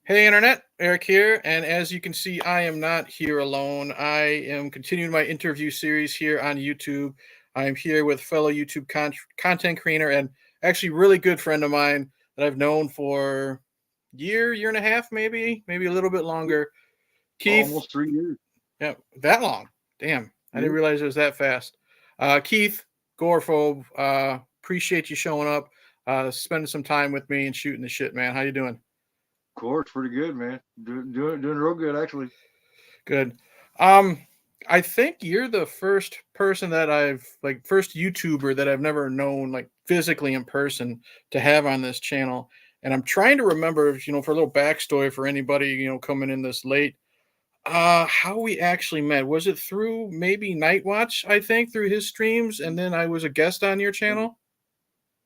Hey Internet, Eric here, and as you can see, I am not here alone. I am continuing my interview series here on YouTube. I am here with fellow YouTube content creator and actually really good friend of mine that I've known for year and a half, maybe a little bit longer. Keith, Almost 3 years. yeah, that long. Damn, I didn't Yeah, realize it was that fast. Keith, GoreAphobe, appreciate you showing up, spending some time with me and shooting the shit, man. How you doing? of course, pretty good, man. Doing real good, actually. Good. Um, I think you're the first person that I've like first YouTuber that I've never known like physically in person to have on this channel. And I'm trying to remember, for a little backstory for anybody, coming in this late, how we actually met. Was it through maybe Night Watch, I think, through his streams, and then I was a guest on your channel?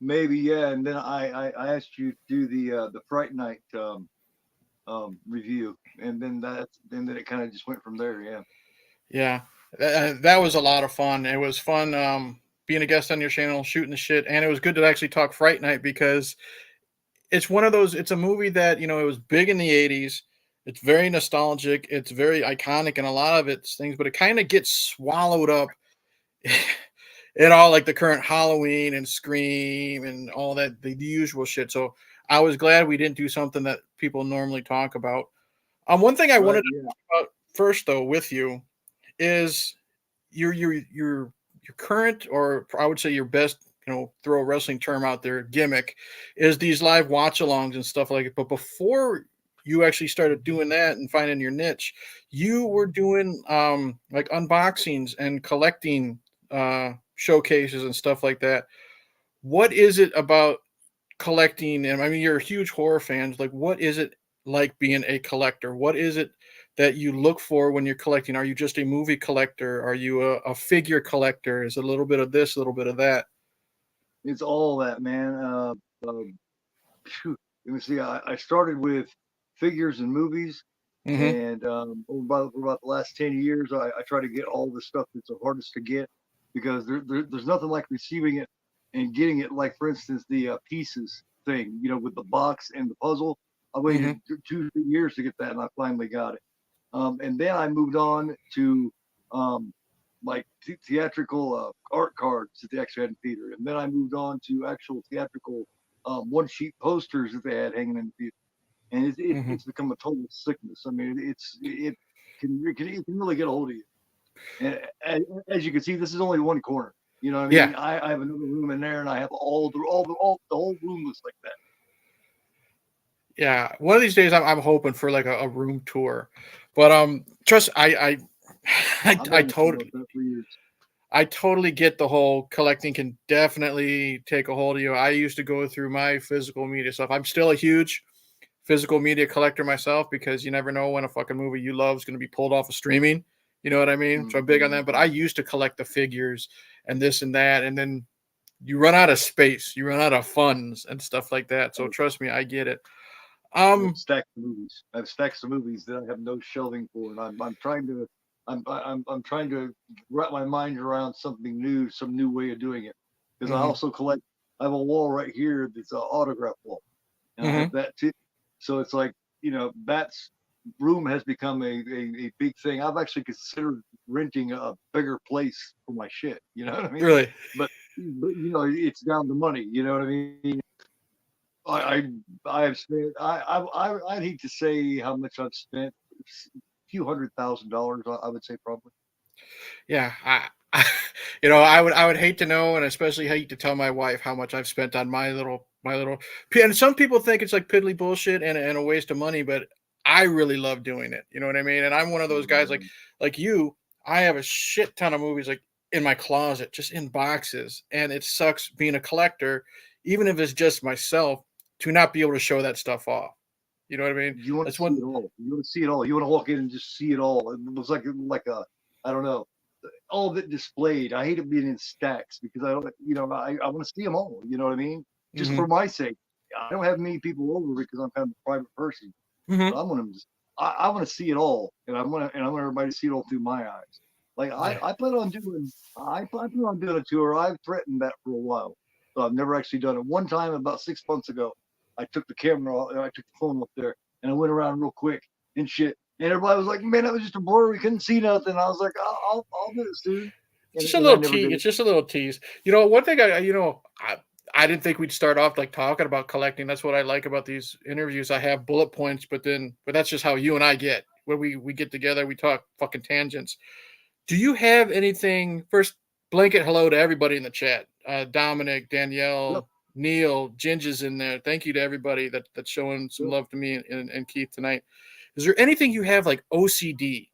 Maybe, yeah. And then I asked you to do the Fright Night review, and then it kind of just went from there. Yeah. Yeah. That was a lot of fun. It was fun being a guest on your channel, shooting the shit, and it was good to actually talk Fright Night because it's one of those it's a movie that it was big in the 80s. It's very nostalgic, it's very iconic in a lot of its things, but it kind of gets swallowed up in all like the current Halloween and Scream and all that, the usual shit. So I was glad we didn't do something that people normally talk about. One thing I wanted Right. to Yeah. talk about first though with you is your current, or I would say your best, throw a wrestling term out there, gimmick is these live watch-alongs and stuff like it. But before you actually started doing that and finding your niche, you were doing like unboxings and collecting showcases and stuff like that. What is it about collecting? And I mean, you're a huge horror fan. Like, what is it like being a collector? What is it that you look for when you're collecting? Are you just a movie collector? Are you a figure collector? Is it a little bit of this, a little bit of that? It's all that, man. Uh, Phew. Let me see. I started with figures and movies, Mm-hmm. and for about the last 10 years, I try to get all the stuff that's the hardest to get because there's nothing like receiving it and getting it. Like for instance, the pieces thing, with the box and the puzzle. I waited Mm-hmm. 2 3 years to get that, and I finally got it. And then I moved on to um, like theatrical art cards that they actually had in theater, and then I moved on to actual theatrical one sheet posters that they had hanging in the theater, and Mm-hmm. it's become a total sickness. I mean, it can really get a hold of you. And as you can see, this is only one corner. You know what I Yeah. mean? I have another room in there, and I have all the whole room looks like that. Yeah. One of these days I'm hoping for like a room tour. But trust I I've I been thinking about totally that for years. I totally get the whole collecting can definitely take a hold of you. I used to go through my physical media stuff. I'm still a huge physical media collector myself because you never know when a fucking movie you love is going to be pulled off of streaming. You know what I mean? So I'm big on that. But I Mm-hmm. used to collect the figures and this and that. And then you run out of space, you run out of funds and stuff like that. So trust me, I get it. I have Um, stacks of movies. I have stacks of movies that I have no shelving for, and I'm trying to I'm trying to wrap my mind around something new, some new way of doing it. Because I hmm also collect. I have a wall right here that's an autograph wall, and I hmm have that too. So it's like that's room has become a big thing. I've actually considered renting a bigger place for my shit. You know what I mean? really. But it's down to money. You know what I mean? I I have spent I'd hate to say how much I've spent. A few $100,000, I would say probably. Yeah, I would hate to know, and especially hate to tell my wife how much I've spent on my little. And some people think it's like piddly bullshit and a waste of money, but I really love doing it. You know what I mean? And I'm one of those guys Mhm. like you. I have a shit ton of movies like in my closet, just in boxes, and it sucks being a collector, even if it's just myself, to not be able to show that stuff off. You know what I mean? You want to That's see one. it all. You want to see it all. You want to walk in and just see it all. It looks like a I don't know, all of it displayed. I hate it being in stacks because I don't I want to see them all. You know what I mean? Just Hmm for my sake. I don't have many people over because I'm kind of a private person. hmm But I want to see it all, and I want everybody to see it all through my eyes. Like Yeah. I plan on doing a tour. I've threatened that for a while, so I've never actually done it. One time, about 6 months ago, I took the phone up there. and I went around real quick and shit. And everybody was like, "Man, that was just a blur. We couldn't see nothing." I was like, "I'll do it soon." Just a And I little never tease. did It's it. just a little tease. One thing I didn't think we'd start off like talking about collecting. That's what I like about these interviews. I have bullet points, but that's just how you and I get. When we get together, we talk fucking tangents. Do you have anything? First, blanket hello to everybody in the chat. Dominic, Yep. Danielle, Neil, Ginger's in there. Thank you to everybody that's showing some Yep. love to me and Keith tonight. Is there anything you have like OCD,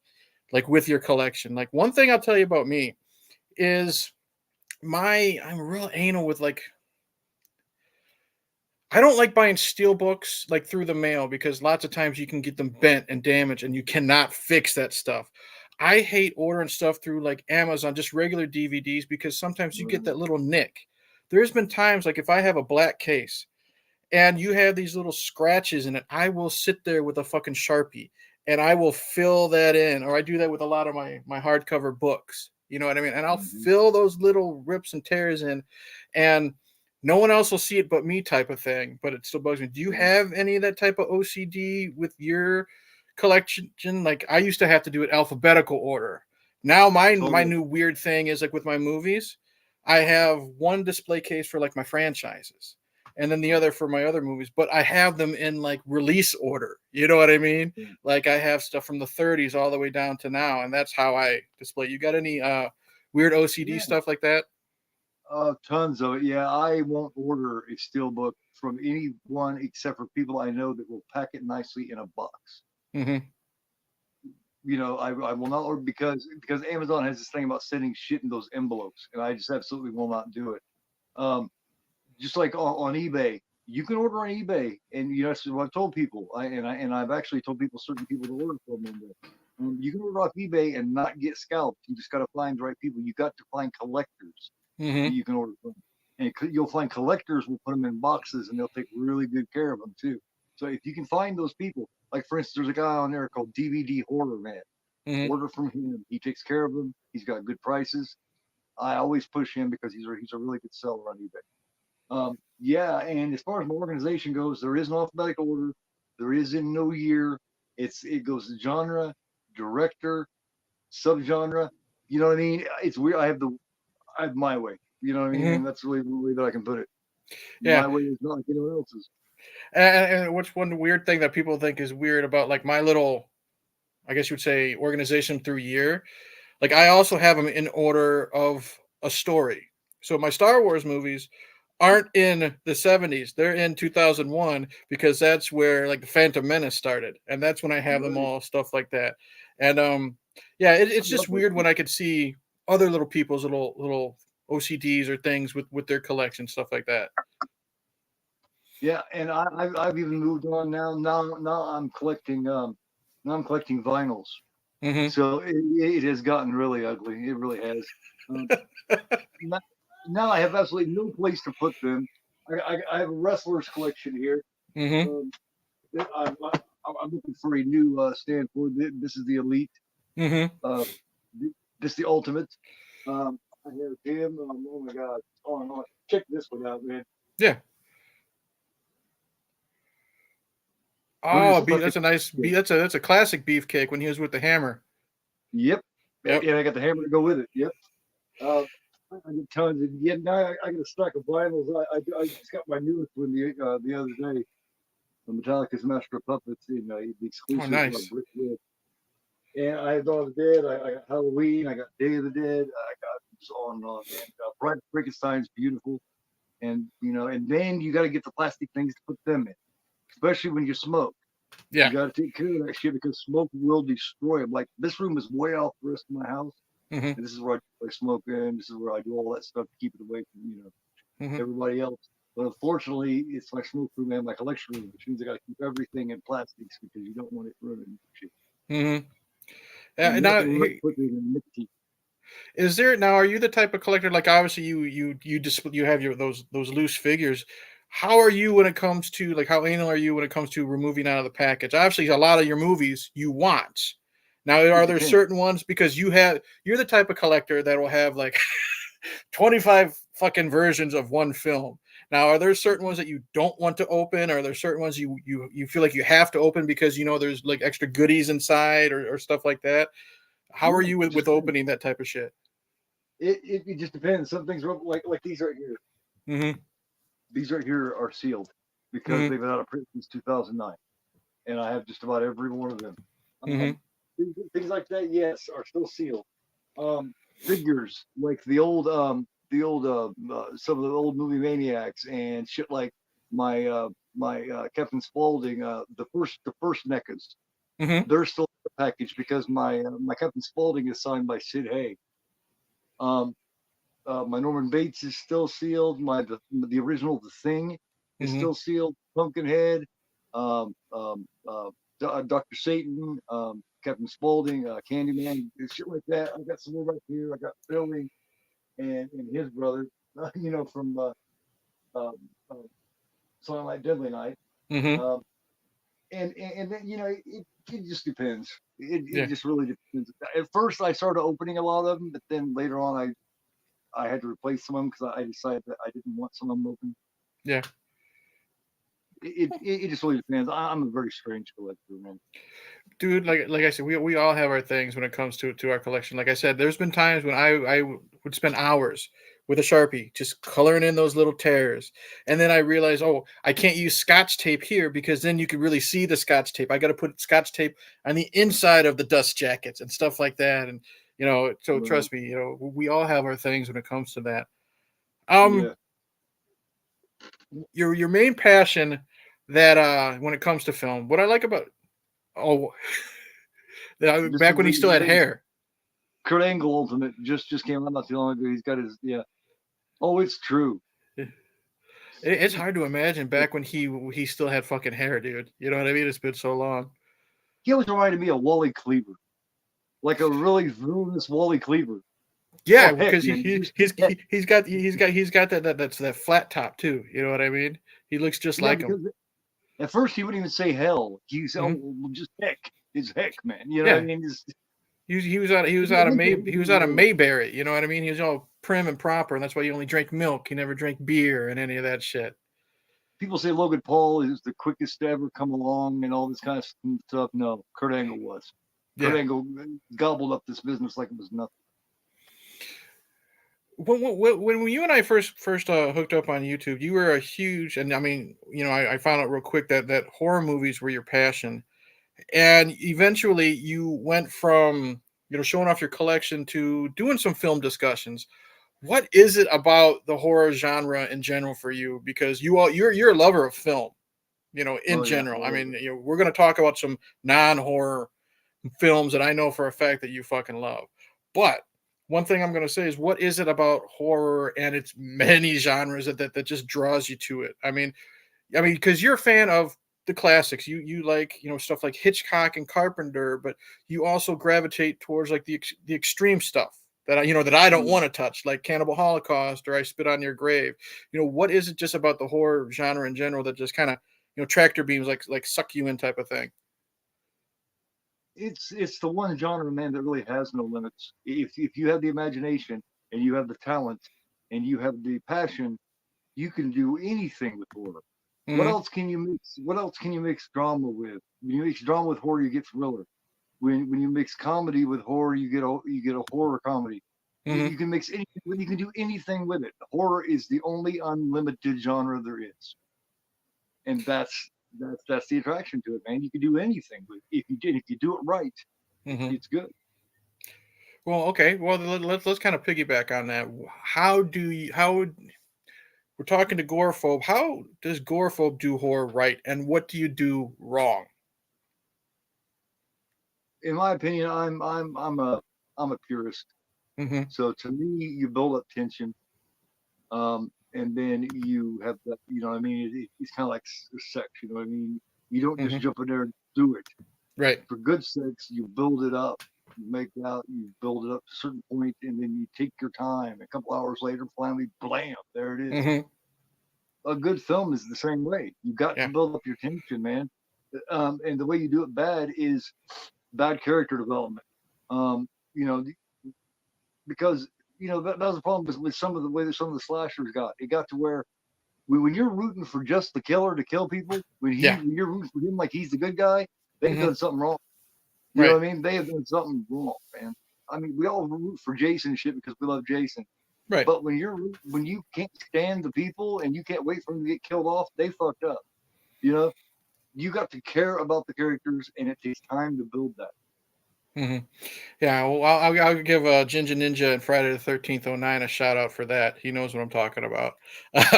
like with your collection? Like one thing I'll tell you about me is I'm real anal with like I don't like buying steel books like through the mail because lots of times you can get them bent and damaged and you cannot fix that stuff. I hate ordering stuff through like Amazon, just regular DVDs, because sometimes you get Mhm. that little nick. There's been times like if I have a black case and you have these little scratches in it, I will sit there with a fucking Sharpie and I will fill that in. Or I do that with a lot of my hardcover books. You know what I mean? And I'll Mhm. fill those little rips and tears in, and no one else will see it but me, type of thing. But it still bugs me. Do you Yeah. have any of that type of OCD with your collection? Like I used to have to do it alphabetical order. Now my Totally. new weird thing is like with my movies, I have one display case for like my franchises and then the other for my other movies, but I have them in like release order. You know what I mean? Yeah. Like I have stuff from the 30s all the way down to now, and that's how I display. You got any weird OCD Yeah. stuff like that? Tons of it. Yeah, I won't order a steelbook from anyone except for people I know that will pack it nicely in a box. Mm-hmm. I will not order because Amazon has this thing about sending shit in those envelopes, and I just absolutely will not do it. Um, just like on eBay, you can order on eBay, and that's what I've told people. I've actually told certain people to order from them. You can order off eBay and not get scalped. You just got to find the right people. You got to find collectors that Mm-hmm. you can order from, and you'll find collectors will put them in boxes, and they'll take really good care of them too. So if you can find those people, like for instance, there's a guy on there called DVD Horror Man. Mm-hmm. Order from him. He takes care of them. He's got good prices. I always push him because he's a really good seller on eBay. Yeah, and as far as my organization goes, there is an alphabetical order. There is in no year. It goes genre, director, subgenre. You know what I mean? It's weird. I have my way. You know what I mean? Mm-hmm. And that's really the way that I can put it. Yeah. My way is not like anyone else's. And what's one weird thing that people think is weird about like my little, I guess you would say, organization through year? Like I also have them in order of a story. So my Star Wars movies aren't in the 70s. They're in 2001 because that's where like the Phantom Menace started. And that's when I have them Right. all, stuff like that. And yeah, I it's love just those weird when people. I could see other little people's little OCDs or things with their collection, stuff like that. Yeah, and I've even moved on now. Now I'm collecting vinyls. Mm-hmm. So it has gotten really ugly. It really has. Um, now, now I have absolutely no place to put them. I have a wrestlers collection here. Mm-hmm. Um, I'm looking for a new stand for. This is the elite. Mm-hmm. Uh, this is the ultimate. I have him. Oh my god! Oh, check this one out, man. Yeah. Brutus Oh, the fucking. that's a nice that's a classic beefcake when he was with the hammer. Yep. Yep. And I got the hammer to go with it. Yep. Uh, I get tons. And yeah, now I got a stack of vinyls. I just got my newest one the other day. The Metallica's Master of Puppets, the Oh, exclusive nice. brickwood. And I have Dawn of the Dead. I got Halloween. I got Day of the Dead. I got just on and on. And Bride Frankenstein's beautiful. And and then you got to get the plastic things to put them in, especially when you smoke. You Yeah. got to take care of that shit because smoke will destroy them. Like this room is way off the rest of my house, Mm-hmm. and this is where I smoke in. This is where I do all that stuff to keep it away from Mm-hmm. everybody else. But unfortunately, it's my smoke room and my collection room, which means I got to keep everything in plastics because you don't want it ruining shit. Mm-hmm. And Now, nothing runs quicker than nicotine. is there now? Are you the type of collector? Like, obviously, you just you have your those loose figures. How are you when it comes to like how anal are you when it comes to removing out of the package? Obviously, a lot of your movies you want. Now, It are there depends. certain ones because you're the type of collector that will have like 25 fucking versions of one film, Now, are there certain ones that you don't want to open? Or are there certain ones you feel like you have to open because you know there's like extra goodies inside or stuff like that? How are No, you it with just opening that type of shit? it just depends. Some things are like these right here. Mm-hmm. These right here are sealed because Mm-hmm. they've been out of print since 2009, and I have just about every one of them. Mm-hmm. Things like that, yes, are still sealed. Um, Figures like the old some of the old movie maniacs and shit like my Captain Spaulding, the first NECAs. Mm-hmm. They're still in the package because my Captain Spaulding is signed by Sid Haig. Um, my Norman Bates is still sealed. The original The Thing is Mm-hmm. still sealed. Pumpkinhead, um, um, uh, Dr. Satan, Captain Spaulding, Candyman, shit like that. I got some more right here. I got Billy and his brother, from um, uh, Silent Night, Deadly Night. Mm-hmm. Um, and then it just depends. It Yeah. just really depends. At first, I started opening a lot of them, but then later on, I had to replace some of them because I decided that I didn't want some of them open. Yeah. It just really depends. I'm a very strange collector, man. Dude, like I said, we all have our things when it comes to our collection. Like I said, there's been times when I would spend hours with a Sharpie just coloring in those little tears, and then I realized, oh, I can't use Scotch tape here because then you could really see the Scotch tape. I got to put Scotch tape on the inside of the dust jackets and stuff like that. And so Right. trust me, we all have our things when it comes to that. Um, Yeah. your main passion that when it comes to film, what I like about oh Just back when he still had hair. Kurt Angle Ultimate just came out not too long ago. He's got his, yeah. Oh, it's true. It's hard to imagine back when he still had fucking hair, dude. You know what I mean? It's been so long. He always reminded me of Wally Cleaver, like a really villainous Wally Cleaver. Yeah, Oh heck, because he, man, he just he's heck. he's got that flat top too. You know what I mean? He looks just Yeah, like him. because at first he wouldn't even say hell. He said, Hmm. "Oh, well, just heck." It's heck, man. You know what I Yeah, mean? Just he was out of Mayberry. You know what I mean? He was all prim and proper, and that's why he only drank milk. He never drank beer and any of that shit. people say Logan Paul is the quickest to ever come along and all this kind of stuff. No, Kurt Angle was. Kurt Yeah. Angle gobbled up this business like it was nothing. When you and I first hooked up on YouTube, you were a huge, and I mean, I found out real quick that horror movies were your passion, and eventually you went from showing off your collection to doing some film discussions. What is it about the horror genre in general for you? Because you're a lover of film, in Oh yeah, general. all I over. mean, we're going to talk about some non-horror films that I know for a fact that you fucking love. But one thing I'm going to say is, what is it about horror and its many genres that just draws you to it? I mean, because you're a fan of the classics. You like stuff like Hitchcock and Carpenter, but you also gravitate towards like the extreme stuff that I don't Yeah. want to touch, like Cannibal Holocaust or I Spit on Your Grave. What is it just about the horror genre in general that just kind of tractor beams like suck you in type of thing? It's the one genre, man, that really has no limits. If you have the imagination and you have the talent and you have the passion, you can do anything with horror. What Hmm. else can you mix? What else can you mix drama with? When you mix drama with horror, you get thriller. When you mix comedy with horror, you get a horror comedy. Hmm. You can mix anything. You can do anything with it. Horror is the only unlimited genre there is, and that's the attraction to it, man. You can do anything with it. If you do it right, Hmm. it's good. Well, okay. Well, let's kind of piggyback on that. How we're talking to Goreaphobe. How does Goreaphobe do horror right, and what do you do wrong? In my opinion, I'm a purist. Hmm. So to me, you build up tension, and then you have that. You know what I mean? It's kind of like sex. You know what I mean? You don't just Hmm. jump in there and do it. Right. For good sakes, you build it up. You make it out. You build it up to a certain point, and then you take your time. A couple hours later, finally, blam! There it is. Hmm. A good film is the same way. You got to Yeah. build up your tension, man. And the way you do it bad is bad character development. Um, you know, because that was the problem with some of the way that some of the slashers got. It got to where when you're rooting for just the killer to kill people, when Yeah. you're rooting for him like he's the good guy, they've Hmm. done something wrong. You know Right. what I mean? They have done something wrong, man. I mean, we all root for Jason and shit because we love Jason. Right. But when you can't stand the people and you can't wait for them to get killed off, they fucked up. You know, you got to care about the characters, and it takes time to build that. Hmm. Yeah, well, I'll give Ginger Ninja and Friday the 13th '09 a shout out for that. He knows what I'm talking about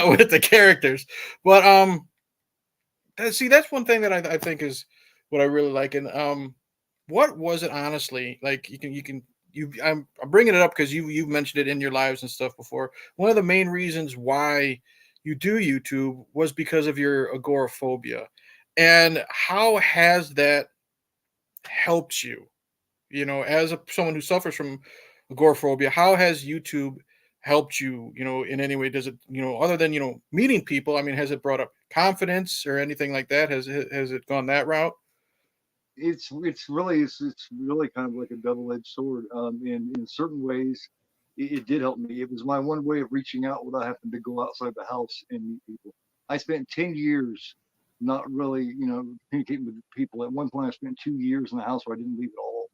with the characters. But see, that's one thing that I think is what I really like. And what was it honestly like? I'm bringing it up because you've mentioned it in your lives and stuff before. One of the main reasons why you do YouTube was because of your agoraphobia, and how has that helped you? As someone who suffers from agoraphobia, how has YouTube helped you, in any way? Does it, other than, meeting people, I mean, has it brought up confidence or anything like that? Has it gone that route? It's really kind of like a double-edged sword. In certain ways, it did help me. It was my one way of reaching out without having to go outside the house and meet people. I spent 10 years not really, communicating with people. At one point, I spent 2 years in the house where I didn't leave at all.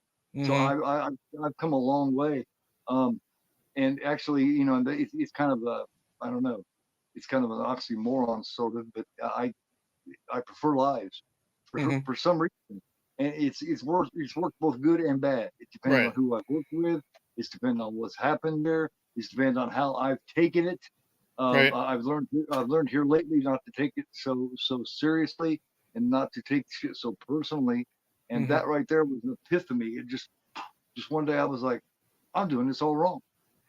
So Mm-hmm. I've come a long way. Um, and actually, it's kind of a, I don't know, it's kind of an oxymoron sort of, but I prefer lives Mm-hmm. for some reason, and it's worked both good and bad. It depends on Right. who I've worked with. It's depending on what's happened there. It's depending on how I've taken it. Right. I've learned here lately not to take it so seriously and not to take shit so personally. And Mm-hmm. that right there was an epiphany. It just one day I was like, I'm doing this all wrong.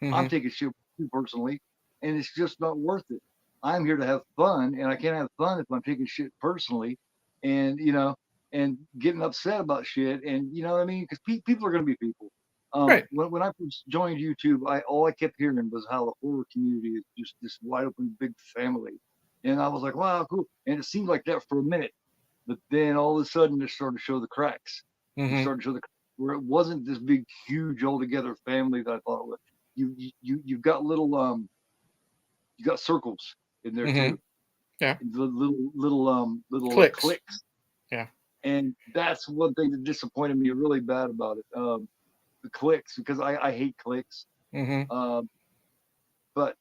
I'm Mm-hmm. taking shit too personally, and it's just not worth it. I'm here to have fun, and I can't have fun if I'm taking shit personally, and and getting upset about shit, and you know what I mean? Because people are going to be people. Right. When I first joined YouTube, all I kept hearing was how the horror community is just this wide open big family, and I was like, wow, cool. And it seemed like that for a minute, but then all of a sudden it started to show the cracks. It Mm-hmm. started to show the where it wasn't this big, huge, altogether family that I thought it was. You've got little you got circles in there Mm-hmm. too, Yeah. the little Clicks. cliques, Yeah. and that's one thing that disappointed me really bad about it. The clicks, because I hate clicks, Mm-hmm. um, but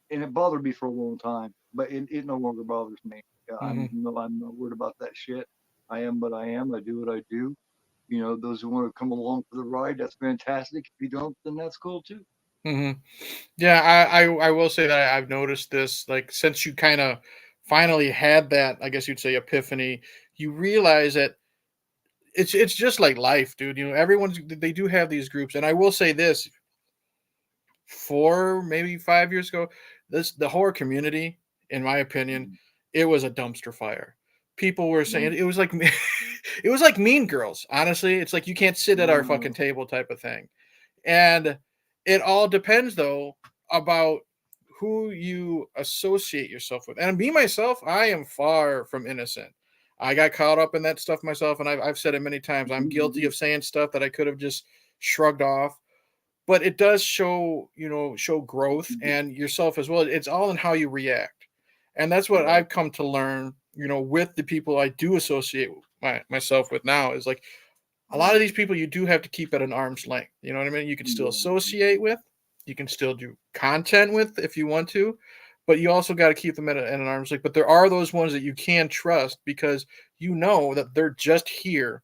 and it bothered me for a long time, but it no longer bothers me. Mm-hmm. I'm not worried about that shit. I am what I am. I do what I do. Those who want to come along for the ride, that's fantastic. If you don't, then that's cool too. Mm-hmm. Yeah, I will say that I've noticed this, like, since you kind of finally had that, I guess you'd say, epiphany. You realize that it's just like life, dude. They do have these groups, and I will say this: 4, maybe 5 years ago, the horror community, in my opinion, Mm-hmm. it was a dumpster fire. People were saying Mm-hmm. it was like it was like Mean Girls. Honestly, it's like you can't sit at our fucking Mm-hmm. table type of thing. And it all depends though about who you associate yourself with. And me myself, I am far from innocent. I got caught up in that stuff myself, and I've said it many times. I'm guilty Mm-hmm. of saying stuff that I could have just shrugged off. But it does show growth and yourself as well. It's all in how you react, and that's what Right. I've come to learn. With the people I do associate myself with now is like a lot of these people you do have to keep at an arm's length. You know what I mean? You can still associate with, you can still do content with if you want to, but you also got to keep them at an arm's length. But there are those ones that you can trust because you know that they're just here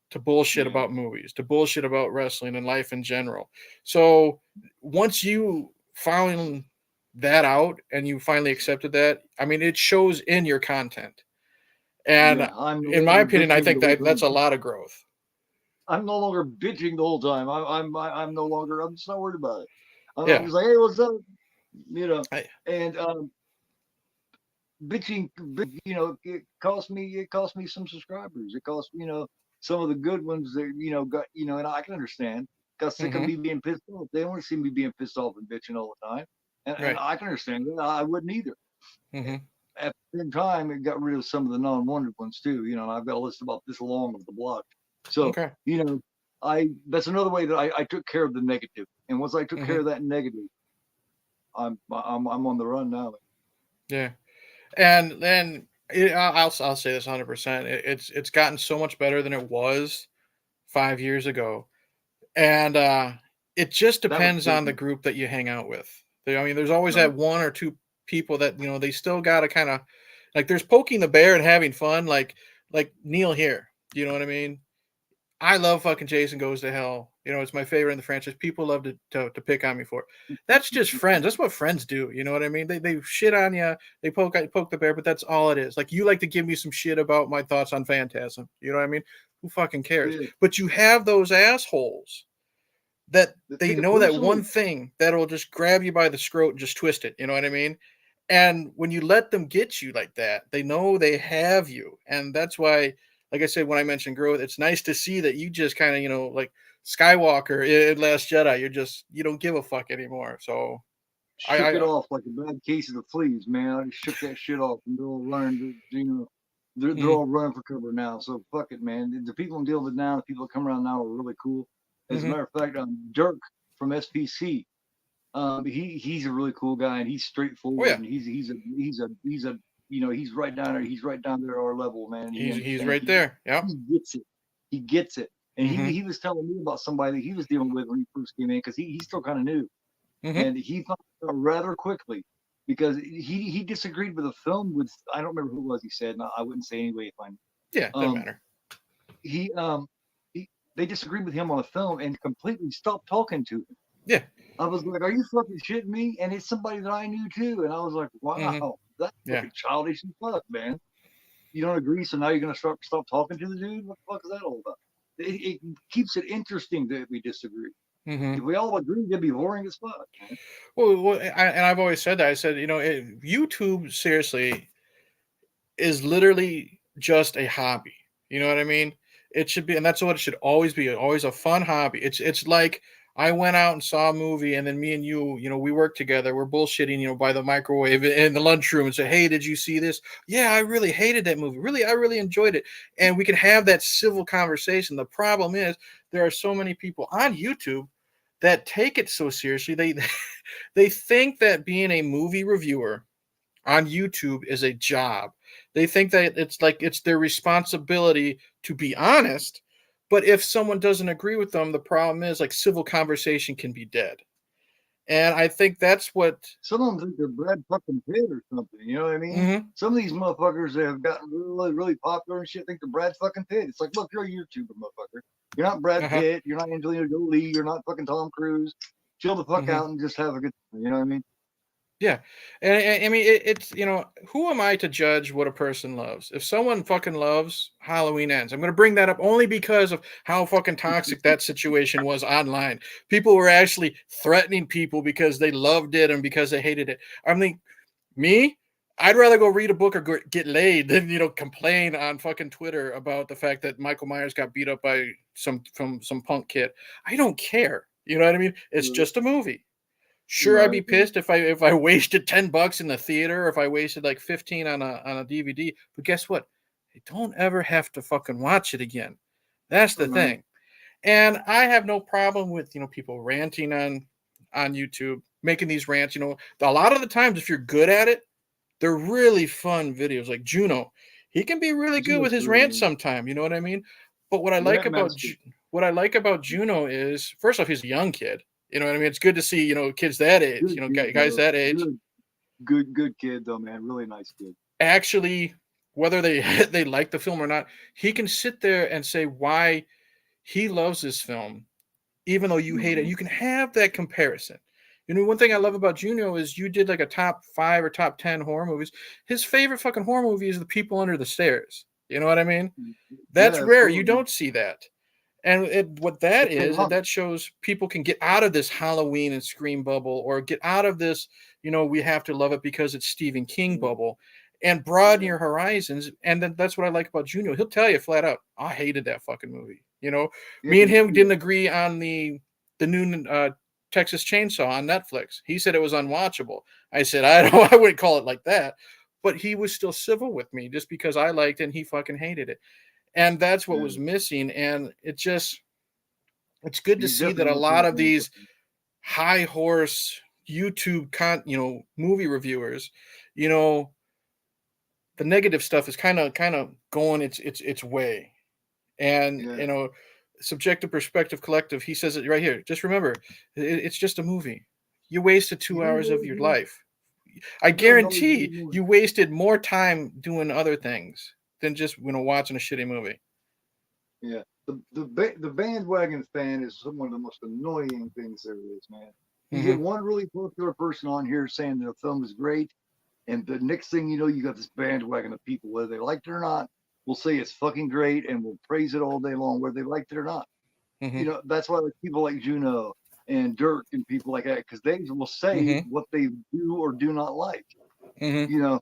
to bullshit Yeah. about movies, to bullshit about wrestling and life in general. So once you found that out and you finally accepted that, I mean, it shows in your content. And Yeah. I'm no in my longer opinion, I bitching the think whole that that's time. a lot of growth. I'm no longer bitching the whole time. I'm no longer. I'm just not worried about it. I'm Yeah. just like, hey, what's up? You know, I, and bitching, it cost me some subscribers. It cost some of the good ones that got and I can understand. Got sick of mm-hmm. me being pissed off. They don't want to see me being pissed off and bitching all the time, and Right. I can understand that. I wouldn't either. Mm-hmm. At the same time, it got rid of some of the non-wanted ones too. And I've got a list about this long of the block. So Okay. I that's another way that I took care of the negative. And once I took care Mm-hmm. of that negative, I'm on the run now. Yeah. And then I'll say this 100%. It's gotten so much better than it was 5 years ago, and it just That was depends on the definitely group that you hang out with. I mean, there's always right. that one or two people that they still gotta kind of like. There's poking the bear and having fun, like Neil here. You know what I mean? I love fucking Jason Goes to Hell. It's my favorite in the franchise. People love to pick on me for it. That's just friends. That's what friends do. You know what I mean? They shit on you. They poke the bear, but that's all it is. Like you like to give me some shit about my thoughts on Phantasm. You know what I mean? Who fucking cares? Yeah. But you have those assholes that they Take it know that one personally. thing that'll just grab you by the scrote and just twist it. You know what I mean? And when you let them get you like that, they know they have you. And that's why, like I said, when I mentioned growth, it's nice to see that you just kind of, like Skywalker in Last Jedi, you don't give a fuck anymore. So Shook it I off like a bad case of the fleas, man. I just shook that shit off, and they're all running. They're mm, all running for cover now. So fuck it, man. The people I'm dealing with now, the people that come around now, are really cool. As a mm-hmm. matter of fact, Dirk from SPC, he's a really cool guy, and he's Oh straightforward, yeah, and he's a he's right down there. He's right down there at our level, man. And he he's understands. right there. Yep. He gets it. He gets it. And Mm-hmm. he was telling me about somebody that he was dealing with when he first came in, because he's still kind of new, Mm-hmm. and he found out rather quickly, because he disagreed with a film with, I don't remember who it was. He said, and I wouldn't say anyway if I Yeah, doesn't um matter. he he they disagreed with him on a film and completely stopped talking to him. Yeah. I was like, "Are you fucking shitting me?" And it's somebody that I knew too, and I was like, Mm-hmm. "Wow, that's Yeah. fucking childish as fuck, man. You don't agree, so now you're gonna stop talking to the dude? What the fuck is that all about?" It keeps it interesting that we disagree. Mm-hmm. If we all agree, it'd be boring as fuck, man. Well, and I've always said that. I said, YouTube seriously is literally just a hobby. You know what I mean? It should be, and that's what it should always be. Always a fun hobby. It's like I went out and saw a movie, and then me and you, we work together. We're bullshitting, by the microwave in the lunchroom, and say, "Hey, did you see this? Yeah, I really hated that movie. Really, I really enjoyed it." And we can have that civil conversation. The problem is there are so many people on YouTube that take it so seriously. They they think that being a movie reviewer on YouTube is a job. They think that it's their responsibility to be honest, but if someone doesn't agree with them, the problem is like civil conversation can be dead. And I think that's what. Some of them think they're Brad fucking Pitt or something. You know what I mean? Mhm. Some of these motherfuckers that have gotten really, really popular and shit think they're Brad fucking Pitt. It's like, look, you're a YouTuber, motherfucker. You're not Brad Uh-huh. Pitt. You're not Angelina Jolie. You're not fucking Tom Cruise. Chill the fuck Mhm. out and just have a good time. You know what I mean? Yeah, and I mean it's who am I to judge what a person loves? If someone fucking loves Halloween Ends, I'm going to bring that up only because of how fucking toxic that situation was online. People were actually threatening people because they loved it and because they hated it. I mean, me, I'd rather go read a book or get laid than complain on fucking Twitter about the fact that Michael Myers got beat up by some punk kid. I don't care. You know what I mean? It's just a movie. Sure, I'd be Right. pissed if I wasted $10 in the theater, or if I wasted like 15 on a DVD. But guess what? I don't ever have to fucking watch it again. That's the Right. thing. And I have no problem with people ranting on YouTube, making these rants. A lot of the times, if you're good at it, they're really fun videos. Like Juno, he can be really good with Juno's his great, rants man. sometime. You know what I mean? But Yeah, that master. What I like about Juno is, first off, he's a young kid. You know what I mean? It's good to see kids that age, Good kid, guys though. that age Good kid, though, man. Really nice kid. actually, whether they they like the film or not, he can sit there and say why he loves this film, even though you hate it. Mm-hmm. You can have that comparison. One thing I love about Juno is you did like a top 5 or top 10 horror movies. His favorite fucking horror movie is The People Under the Stairs. You know what I mean? That's Yeah, rare. You absolutely. don't see that. And what that That's a is, lot. that shows people can get out of this Halloween and Scream bubble, or get out of this, we have to love it because it's Stephen King Yeah. bubble, and broaden your horizons. And then that's what I like about Juno. He'll tell you flat out, I hated that fucking movie. Yeah. Me and him Yeah. didn't agree on the new Texas Chainsaw on Netflix. He said it was unwatchable. I said I don't. I wouldn't call it like that. But he was still civil with me just because I liked it and he fucking hated it. And that's what Yeah. was missing. And it's good to He's see that definitely a on lot point, of man. these high horse YouTube movie reviewers, you know, the negative stuff is kind of going its way. And Yeah. you know, subjective perspective collective, he says it right here. Just remember, it's just a movie. You wasted You 2 hours know of what, your dude? life. I You gotta know it's a good guarantee movie. you wasted more time doing other things than just watching a shitty movie. Yeah. The bandwagon fan is one of the most annoying things there is, man. You Hmm. get one really popular person on here saying the film is great, and the next thing you know, you got this bandwagon of people, whether they liked it or not, will say it's fucking great and will praise it all day long, whether they liked it or not. Hmm. That's why like people like Juno and Dirk and people like that, because they will say Hmm. what they do or do not like. Hmm. You know,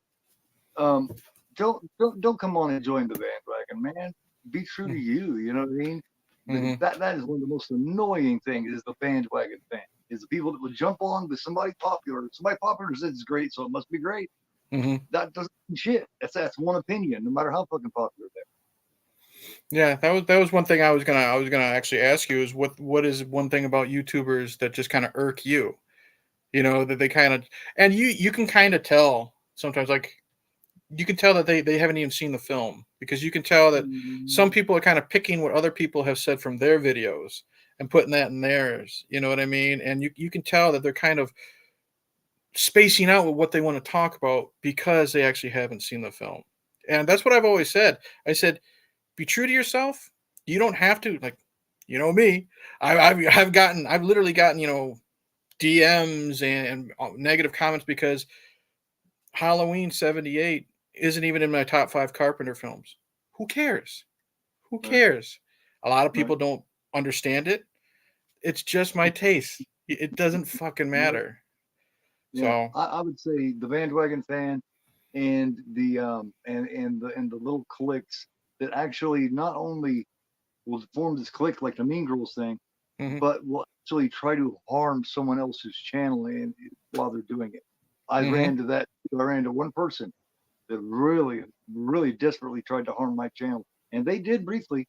um, don't come on and join the bandwagon, man. Be true to you. You know what I mean? Hmm. That is one of the most annoying things is the bandwagon fan. Is the people that will jump on with somebody popular. Somebody popular says it's great, so it must be great. Hmm. That doesn't mean shit. That's one opinion, no matter how fucking popular they're. Yeah, that was one thing I was gonna actually ask you is what is one thing about YouTubers that just kind of irk you? You know, that they kind of, and you can kind of tell sometimes, like you can tell that they haven't even seen the film, because you can tell that some Mm, people are kind of picking what other people have said from their videos and putting that in theirs. You know what I mean? And you can tell that they're kind of spacing out with what they want to talk about because they actually haven't seen the film. And that's what I've always said. I said, be true to yourself. You don't have to, like, me. I've literally gotten DMs and negative comments because Halloween '78 isn't even in my top 5 Carpenter films. Who cares? Who right, cares? A lot of right. people don't understand it. It's just my taste. It doesn't fucking Yep. matter. Yeah, So, I would say the bandwagon fan and the little cliques that actually not only will form this clique like the Mean Girls thing, mhm, but will actually try to harm someone else's channel while they're doing it. I mhm, ran to that. I ran to one person that really, really desperately tried to harm my channel, and they did briefly.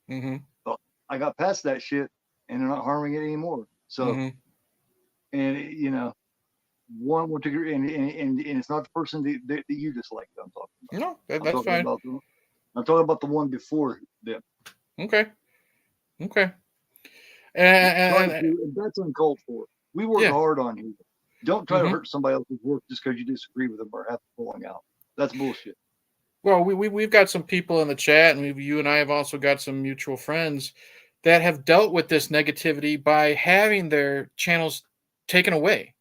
mhm, But I got past that shit, and they're not harming it anymore. So, mhm. and one particular, and it's not the person that you dislike that I'm talking about. No, I'm that's talking fine. about the I'm talking about the one before them. Okay, okay. And, Trying to, and that's uncalled for. We work yeah, hard on here. Don't try to mhm. hurt somebody else's work just because you disagree with them or have a falling out. That's bullshit. Well, we've got some people in the chat, and you and I have also got some mutual friends that have dealt with this negativity by having their channels taken away.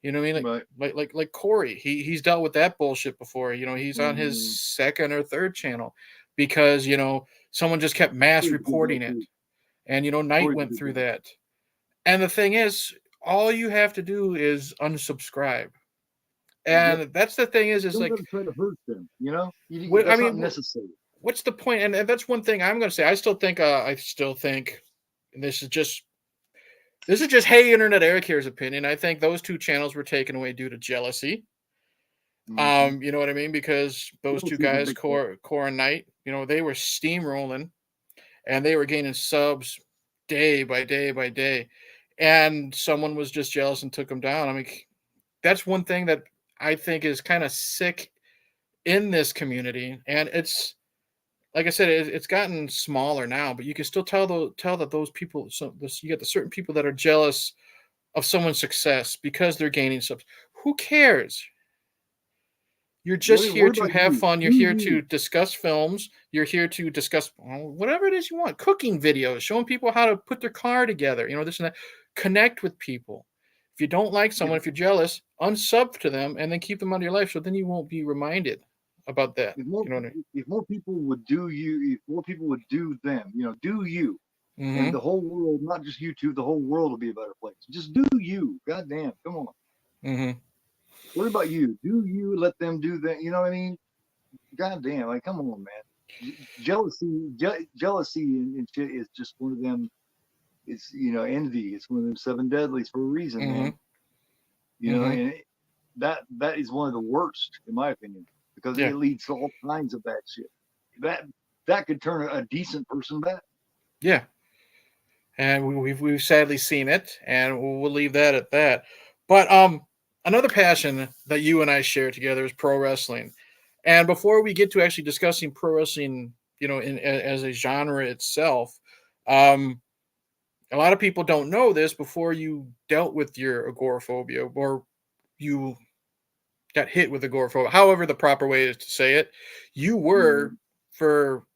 You know what I mean? Right. Like Corey, he's dealt with that bullshit before. He's on his Mm-hmm. second or third channel because someone just kept mass Corey's a good guy reporting it, too. and Knight Corey's a went good through guy. that. And the thing is, all you have to do is unsubscribe, Yep. and that's the thing is Don't like, gotta try to hurt them. what I That's not mean, necessary. what's the point? And that's one thing I'm going to say. I still think, and this is just Hey Internet Eric here's opinion. I think those two channels were taken away due to jealousy. Mm-hmm. You know what I mean? Because those two Jealousy's a guys, big part. Core and Knight, they were steamrolling and they were gaining subs day by day by day. And someone was just jealous and took them down. I mean, that's one thing that I think is kind of sick in this community. And it's like I said, it's gotten smaller now, but you can still tell that those people. So you get the certain people that are jealous of someone's success because they're gaining subs. Who cares? You're just here What to about have you? fun. You're Do here you? to discuss films. You're here to discuss whatever it is you want. Cooking videos, showing people how to put their car together. This and that. Connect with people. If you don't like If, someone, if you're jealous, unsub to them and then keep them out of your life. So then you won't be reminded about that. if more You know what I if more people would do you, if more people would do them, do you, and mean? the whole world, not just you two, the whole world will be a better place. Just do you. God damn, come on. Mm-hmm. Mm-hmm. What about you? Do you let them do that? You know what I mean? God damn, like come on, man. Jealousy and shit is just one of them. It's envy. It's one of them seven deadlies for a reason, Mm-hmm. man. Mm-hmm. And that is one of the worst, in my opinion, because Yeah. it leads to all kinds of bad shit. That that could turn a decent person bad. Yeah. And we've sadly seen it, and we'll leave that at that. But another passion that you and I share together is pro wrestling. And before we get to actually discussing pro wrestling, as a genre itself, um, a lot of people don't know this. Before you dealt with your agoraphobia, or you got hit with agoraphobia, however the proper way is to say it, you were, Mm, for,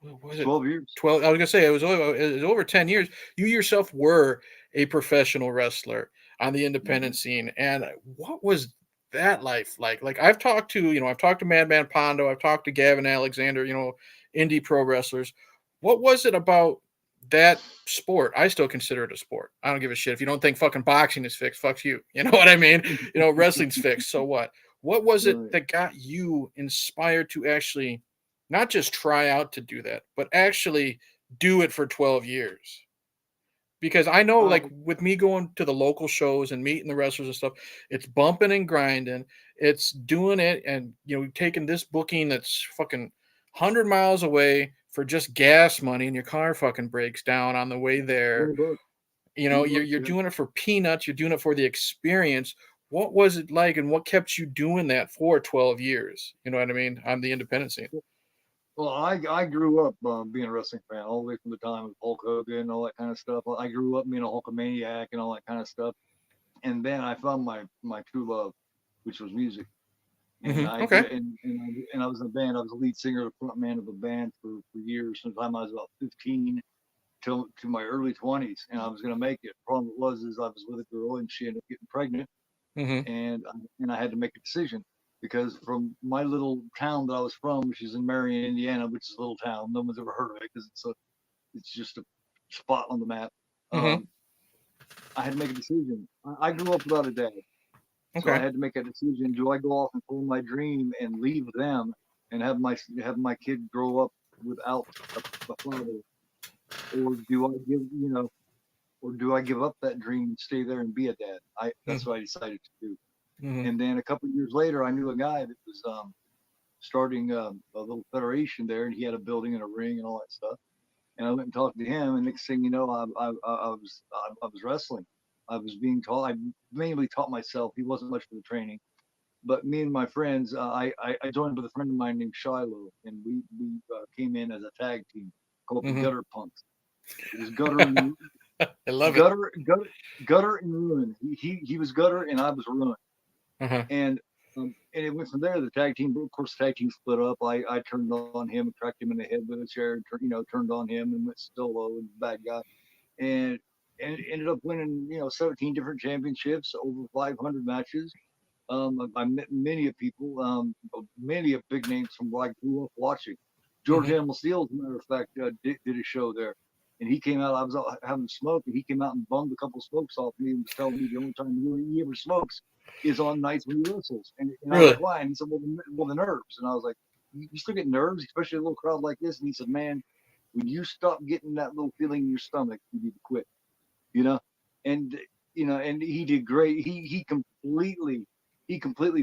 what was it, 12 years. 12, I was gonna say it was over 10 years. You yourself were a professional wrestler on the Mhm. independent scene. And what was that life like? I've talked to Madman Pondo, I've talked to Gavin Alexander, indie pro wrestlers. What was it about that sport? I still consider it a sport. I don't give a shit if you don't think fucking boxing is fixed. Fuck you. You know what I mean? Wrestling's fixed. So what? What was it Right. that got you inspired to actually not just try out to do that, but actually do it for 12 years? Because I know, like, Um, with me going to the local shows and meeting the wrestlers and stuff, it's bumping and grinding. It's doing it, and taking this booking that's fucking 100 miles away for just gas money, and your car fucking breaks down on the way there. 20 bucks. You're 20 bucks. you're Yeah. doing it for peanuts. You're doing it for the experience. What was it like, and what kept you doing that for 12 years? You know what I mean? On the independent scene. Well, I grew up being a wrestling fan all the way from the time of Hulk Hogan and all that kind of stuff. I grew up being a Hulkamaniac and all that kind of stuff. And then I found my true love, which was music. And I Okay. did, and I was in a band. I was the lead singer, the front man of a band for years, from the time I was about 15 till to my early 20s. And I was going to make it. Problem was is I was with a girl and she ended up getting pregnant, hmm and I had to make a decision because from my little town that I was from, which is in Marion, Indiana, which is a little town, no one's ever heard of it because it's just a spot on the map. hmm Um, I had to make a decision. I grew up without a dad, so I Okay. had to make a decision. Do I go off and follow my dream and leave them and have my kid grow up without a father, or do I give up that dream and stay there and be a dad? That's what I decided to do. hmm And then a couple of years later, I knew a guy that was starting a little federation there, and he had a building and a ring and all that stuff. And I went and talked to him, and next thing you know, I was wrestling. I was being taught. I mainly taught myself. He wasn't much for the training, but me and my friends, I joined with a friend of mine named Shiloh, and we came in as a tag team called the hmm Gutter Punks. It was Gutter and I love it. Gutter, Gutter, Gutter and Ruin. He was Gutter, and I was Ruin. Uh-huh. And it went from there. The tag team, of course, the tag team split up. I turned on him, cracked him in the head with a chair, turned on him and went solo and bad guy, and and ended up winning 17 different championships, over 500 matches. I met many of people, many of big names from what I grew up watching. George hmm Animal Steel, as a matter of fact, did a show there. And he came out, I was out having a smoke, and he came out and bummed a couple of smokes off me and was telling me the only time he ever smokes is on nights when he wrestles. And I was Really? like, why? And he said, well, the nerves. And I was like, you still get nerves, especially a little crowd like this? And he said, man, when you stop getting that little feeling in your stomach, you need to quit, you know? And and he did great. He completely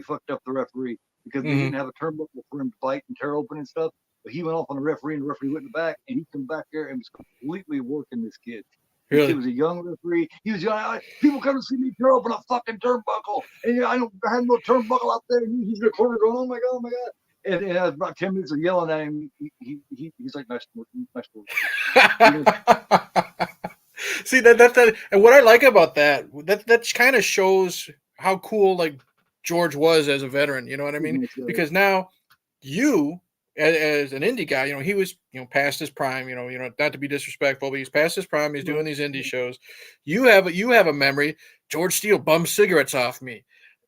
fucked up the referee because they hmm didn't have a turnbuckle for him to bite and tear open and stuff. But he went off on the referee, and the referee went in the back, and he come back there and was completely working this kid. This kid Really? was a young referee. He was young. People come to see me tear open a fucking turnbuckle, and I had no turnbuckle out there. And he's recording, going, "Oh my god, oh my god!" And about 10 minutes of yelling at him. He's like, "Nice work, nice work." You know, See, that and what I like about that kind of shows how cool, like, George was as a veteran. You know what I he's a mean? nice guy. Because now you, as an indie guy, he was, past his prime. Not to be disrespectful, but he's past his prime. He's doing Right. these indie shows. You have a memory. George Steele bummed cigarettes off me.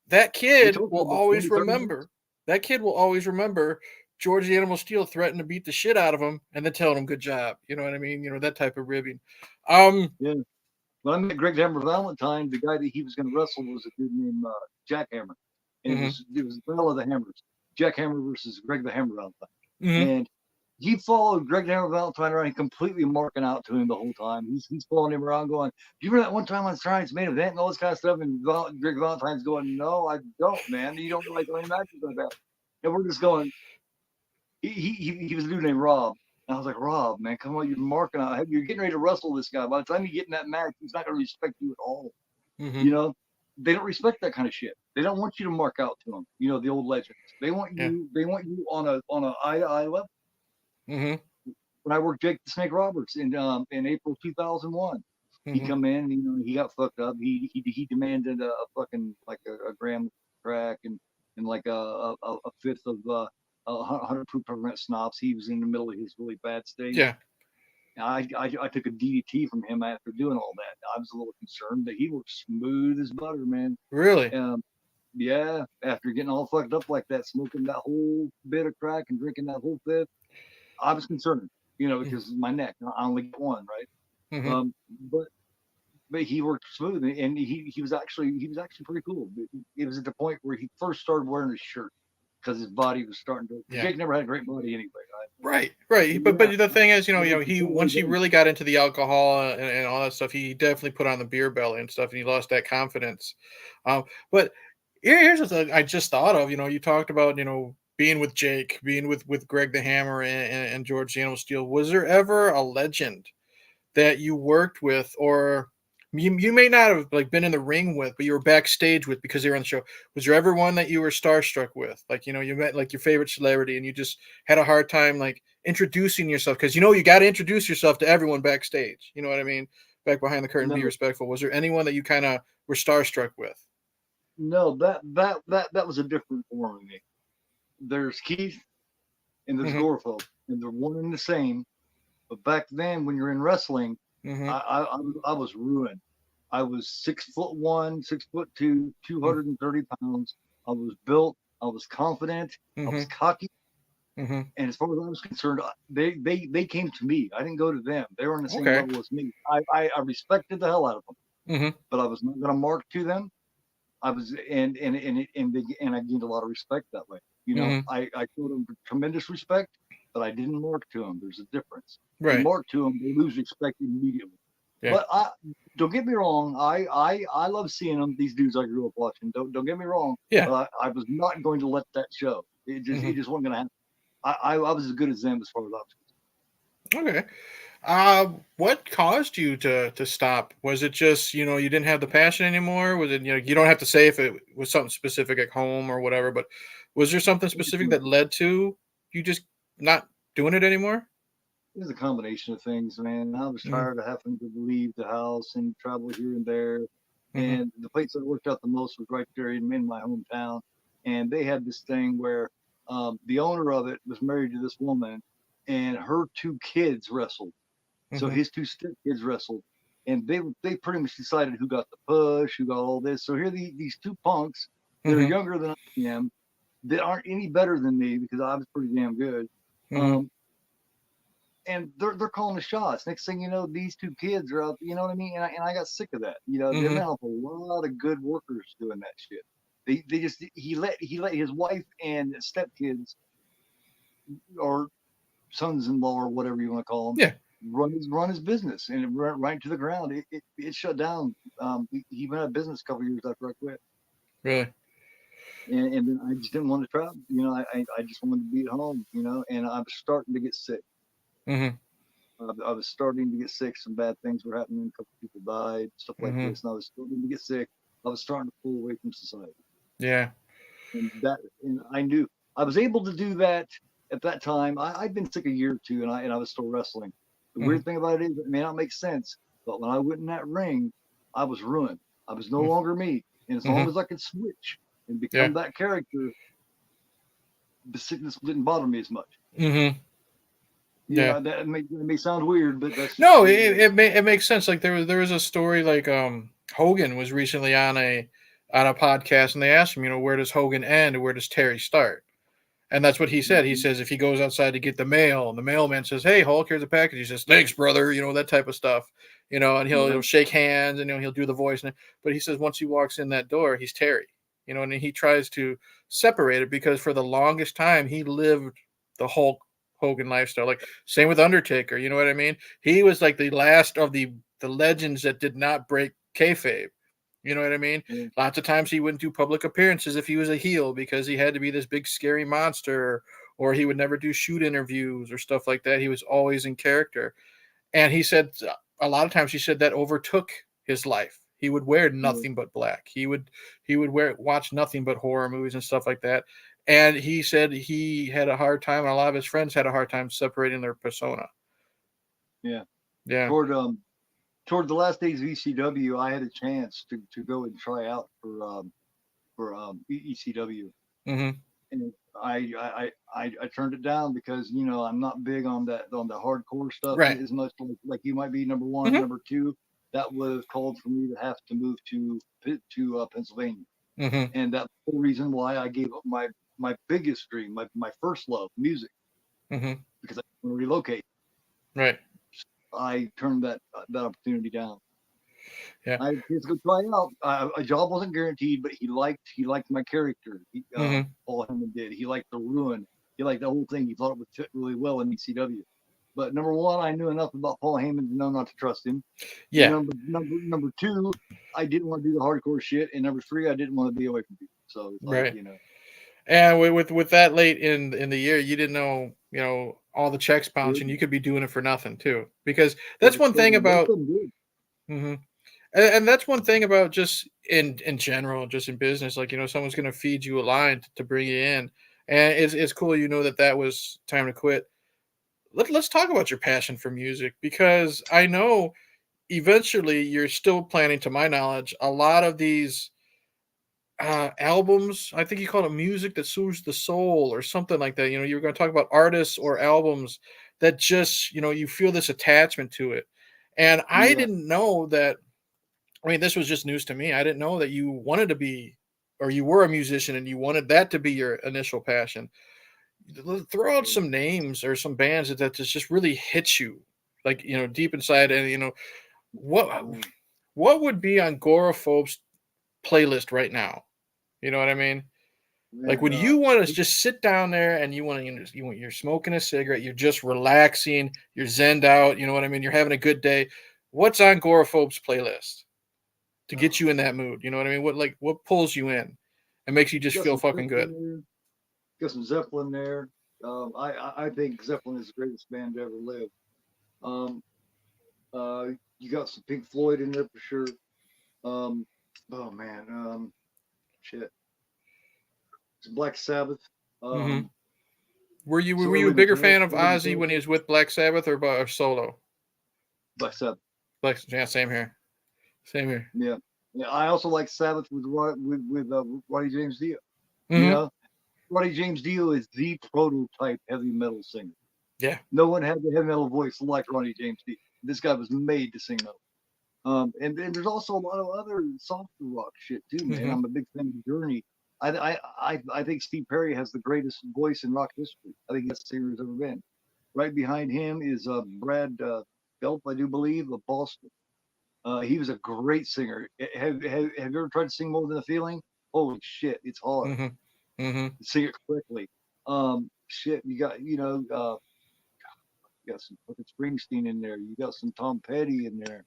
That He kid told me will about always 20, 30 minutes. remember. That kid will always remember George the Animal Steel threatened to beat the shit out of him and then telling him good job. You know what I mean? That type of ribbing. Um, Yeah. When I met Greg Hammer Valentine, the guy that he was going to wrestle was a dude named Jack Hammer, and it mhm, was it was the Battle of the Hammers, Jack Hammer versus Greg the Hammer Valentine, mhm, and he followed Greg the Hammer Valentine around, completely marking out to him the whole time. He's following him around, going, "Do you remember that one time on Science main event and all this kind of stuff?" And Greg Valentine's going, "No, I don't, man. You don't like any matches like that." And we're just going, he was a dude named Rob. And I was like, Rob, man, come on, you're marking out. You're getting ready to wrestle this guy. By the time you get in that match, he's not going to respect you at all, mhm, you know? they don't respect that kind of shit. They don't want you to mark out to them. You know, the old legends. They want Yeah. you on a eye to eye level. Mm-hmm. When I worked Jake the Snake Roberts in April 2001, he Mm-hmm. come in, and, you know, he got fucked up. He demanded a fucking like a gram of crack and like a fifth of 100 proof peppermint schnapps. He was in the middle of his really bad stage. Yeah. I took a DDT from him after doing all that. I was a little concerned, but he worked smooth as butter, man. Really? Yeah, after getting all fucked up like that, smoking that whole bit of crack and drinking that whole fifth, I was concerned, you know, because of my neck. I only get one, right? Mm-hmm. Um, but he worked smooth, and he was actually pretty cool. It was at the point where he first started wearing his shirt because his body was starting to. Yeah. Jake never had a great body anyway, Right. Right. right? But the thing is, he Yeah, once he really got into the alcohol and all that stuff, he definitely put on the beer belly and stuff, and he lost that confidence. But here's the thing I just thought of. You talked about being with Jake, being with Greg the Hammer and George the Animal Steel. Was there ever a legend that you worked with, or you may not have like been in the ring with, but you were backstage with because they were on the show? Was there ever one that you were starstruck with? Like, you met like your favorite celebrity and you just had a hard time like introducing yourself, because you got to introduce yourself to everyone backstage. You know what I mean? Back behind the curtain, be no, respectful. Was there anyone that you kind of were starstruck with? no, that was a different form of me. There's Keith and there's Mm-hmm. GoreAphobe, and they're one and the same. But back then, when you're in wrestling, Mm-hmm. I was ruined. I was 6'1", 6'2", Mm-hmm. 230 pounds. I was built. I was confident. I was Mm-hmm. cocky. Mm-hmm. And as far as I was concerned, they came to me. I didn't go to them. They were on the same Okay. level as me. I respected the hell out of them, Mm-hmm. but I was not going to mark to them. I was and I gained a lot of respect that way. You know, Mm-hmm. I showed them tremendous respect, but I didn't mark to them. There's a difference. You Right. mark to them, they lose respect immediately. Yeah. But don't get me wrong. I love seeing them. These dudes I grew up watching. Don't get me wrong. Yeah. But I was not going to let that show. Mm-hmm. It just wasn't going to happen. I was as good as them as far as I was concerned. Okay. What caused you to stop? Was it just you didn't have the passion anymore? Was it you don't have to say if it was something specific at home or whatever, but was there something specific that led to you just not doing it anymore? It was a combination of things, man. I was Mm-hmm. tired of having to leave the house and travel here and there. Mm-hmm. And the place that worked out the most was right there in my hometown. And they had this thing where the owner of it was married to this woman, and her two kids wrestled. So Mm-hmm. his two stepkids wrestled, and they pretty much decided who got the push, who got all this. So here these two punks that are Mm-hmm. younger than I am, that aren't any better than me because I was pretty damn good. Mm-hmm. Um, and they're calling the shots. Next thing you know, these two kids are out. You know what I mean? And I got sick of that. You know, there Mm-hmm. been a lot of good workers doing that shit. They just he let his wife and stepkids or sons-in-law or whatever you want to call them Yeah. run his business, and it ran right to the ground. It shut down. He went out of business a couple years after I quit. Really. And then I just didn't want to travel. You know, I just wanted to be at home. You know, and I was starting to get sick. Mm-hmm. I was starting to get sick. Some bad things were happening. A couple people died, stuff like Mm-hmm. this, and I was starting to get sick. I was starting to pull away from society, Yeah. and I knew I was able to do that at that time. I'd been sick a year or two, and I was still wrestling. The Mm-hmm. weird thing about it is, it may not make sense, but when I went in that ring, I was ruined. I was no longer me, and as long Mm-hmm. as I could switch and Yeah. become that character, the sickness didn't bother me as much. Mm-hmm. You Yeah. know, that may sound weird, but that's just No, the way it is. it makes sense. Like there was a story like Hogan was recently on a podcast, and they asked him, where does Hogan end and where does Terry start? And that's what he said. He Mhm. says if he goes outside to get the mail, and the mailman says, "Hey, Hulk, here's a package." He says, "Thanks, brother." That type of stuff. And he'll Yeah. shake hands, and he'll do the voice. But he says once he walks in that door, he's Terry. And he tries to separate it because for the longest time he lived the Hulk Hogan lifestyle. Like same with Undertaker. You know what I mean? He was like the last of the legends that did not break kayfabe. You know what I mean? Yeah. Lots of times he wouldn't do public appearances if he was a heel because he had to be this big scary monster, or he would never do shoot interviews or stuff like that. He was always in character. And he said a lot of times he said that overtook his life. He would wear nothing but black. He would watch nothing but horror movies and stuff like that. And he said he had a hard time, and a lot of his friends had a hard time separating their persona. Yeah. Yeah. Toward the last days of ECW, I had a chance to go and try out for ECW, Mm-hmm. and I turned it down because I'm not big on the hardcore stuff Right. as much like you might be. Number one, Mhm. number two, that was called for me to have to move to Pennsylvania, Mm-hmm. and that's the reason why I gave up my biggest dream, my first love, music, Mm-hmm. because I want to relocate. Right. I turned that opportunity down. Yeah. I just go try out. A job wasn't guaranteed, but he liked my character. Mm-hmm. Paul Heyman did. He liked the ruin. He liked the whole thing. He thought it would fit really well in ECW. But number one, I knew enough about Paul Heyman to know not to trust him. Yeah. Number two, I didn't want to do the hardcore shit. And number three, I didn't want to be away from people. So it's like, Right. And with that late in the year, you didn't know all the checks bouncing. You could be doing it for nothing too, because that's one thing about. Mm-hmm. And that's one thing about just in general, just in business, like someone's going to feed you a line to bring you in, and it's cool that was time to quit. Let's talk about your passion for music, because I know eventually you're still planning, to my knowledge, a lot of these albums. I think you call it music that soothes the soul or something like that. You're going to talk about artists or albums that just you feel this attachment to it. And I didn't know that. I mean, this was just news to me. I didn't know that you wanted to be, or you were a musician and you wanted that to be your initial passion. Throw out some names or some bands that just really hit you, like deep inside. And what what would be on GoreAphobe's playlist right now? You know what I mean? Like when you want to just sit down there and you want to, you're smoking a cigarette, you're just relaxing, you're zenned out. You know what I mean? You're having a good day. What's on GoreAphobe's playlist to get you in that mood? You know what I mean? What pulls you in and makes you just feel fucking good? Got some Zeppelin there. I think Zeppelin is the greatest band to ever live. You got some Pink Floyd in there for sure. Oh man, shit. It's Black Sabbath. Mm-hmm. Were you a bigger fan of Ozzy when he was with Black Sabbath or solo? Black Sabbath. Yeah, same here. Same here. Yeah. I also like Sabbath with Roddy James Dio. Mm-hmm. Roddy James Dio is the prototype heavy metal singer. Yeah. No one had the heavy metal voice like Roddy James Dio. This guy was made to sing metal. And there's also a lot of other softer rock shit too, man. I'm a big fan of Journey. I think Steve Perry has the greatest voice in rock history. I think that's the singer who's ever been. Right behind him is Brad Delp, I do believe, of Boston. He was a great singer. Have you ever tried to sing More Than a Feeling? Holy shit, it's hard. Mm-hmm. Mm-hmm. Sing it correctly. Shit, you got you got some fucking Springsteen in there. You got some Tom Petty in there.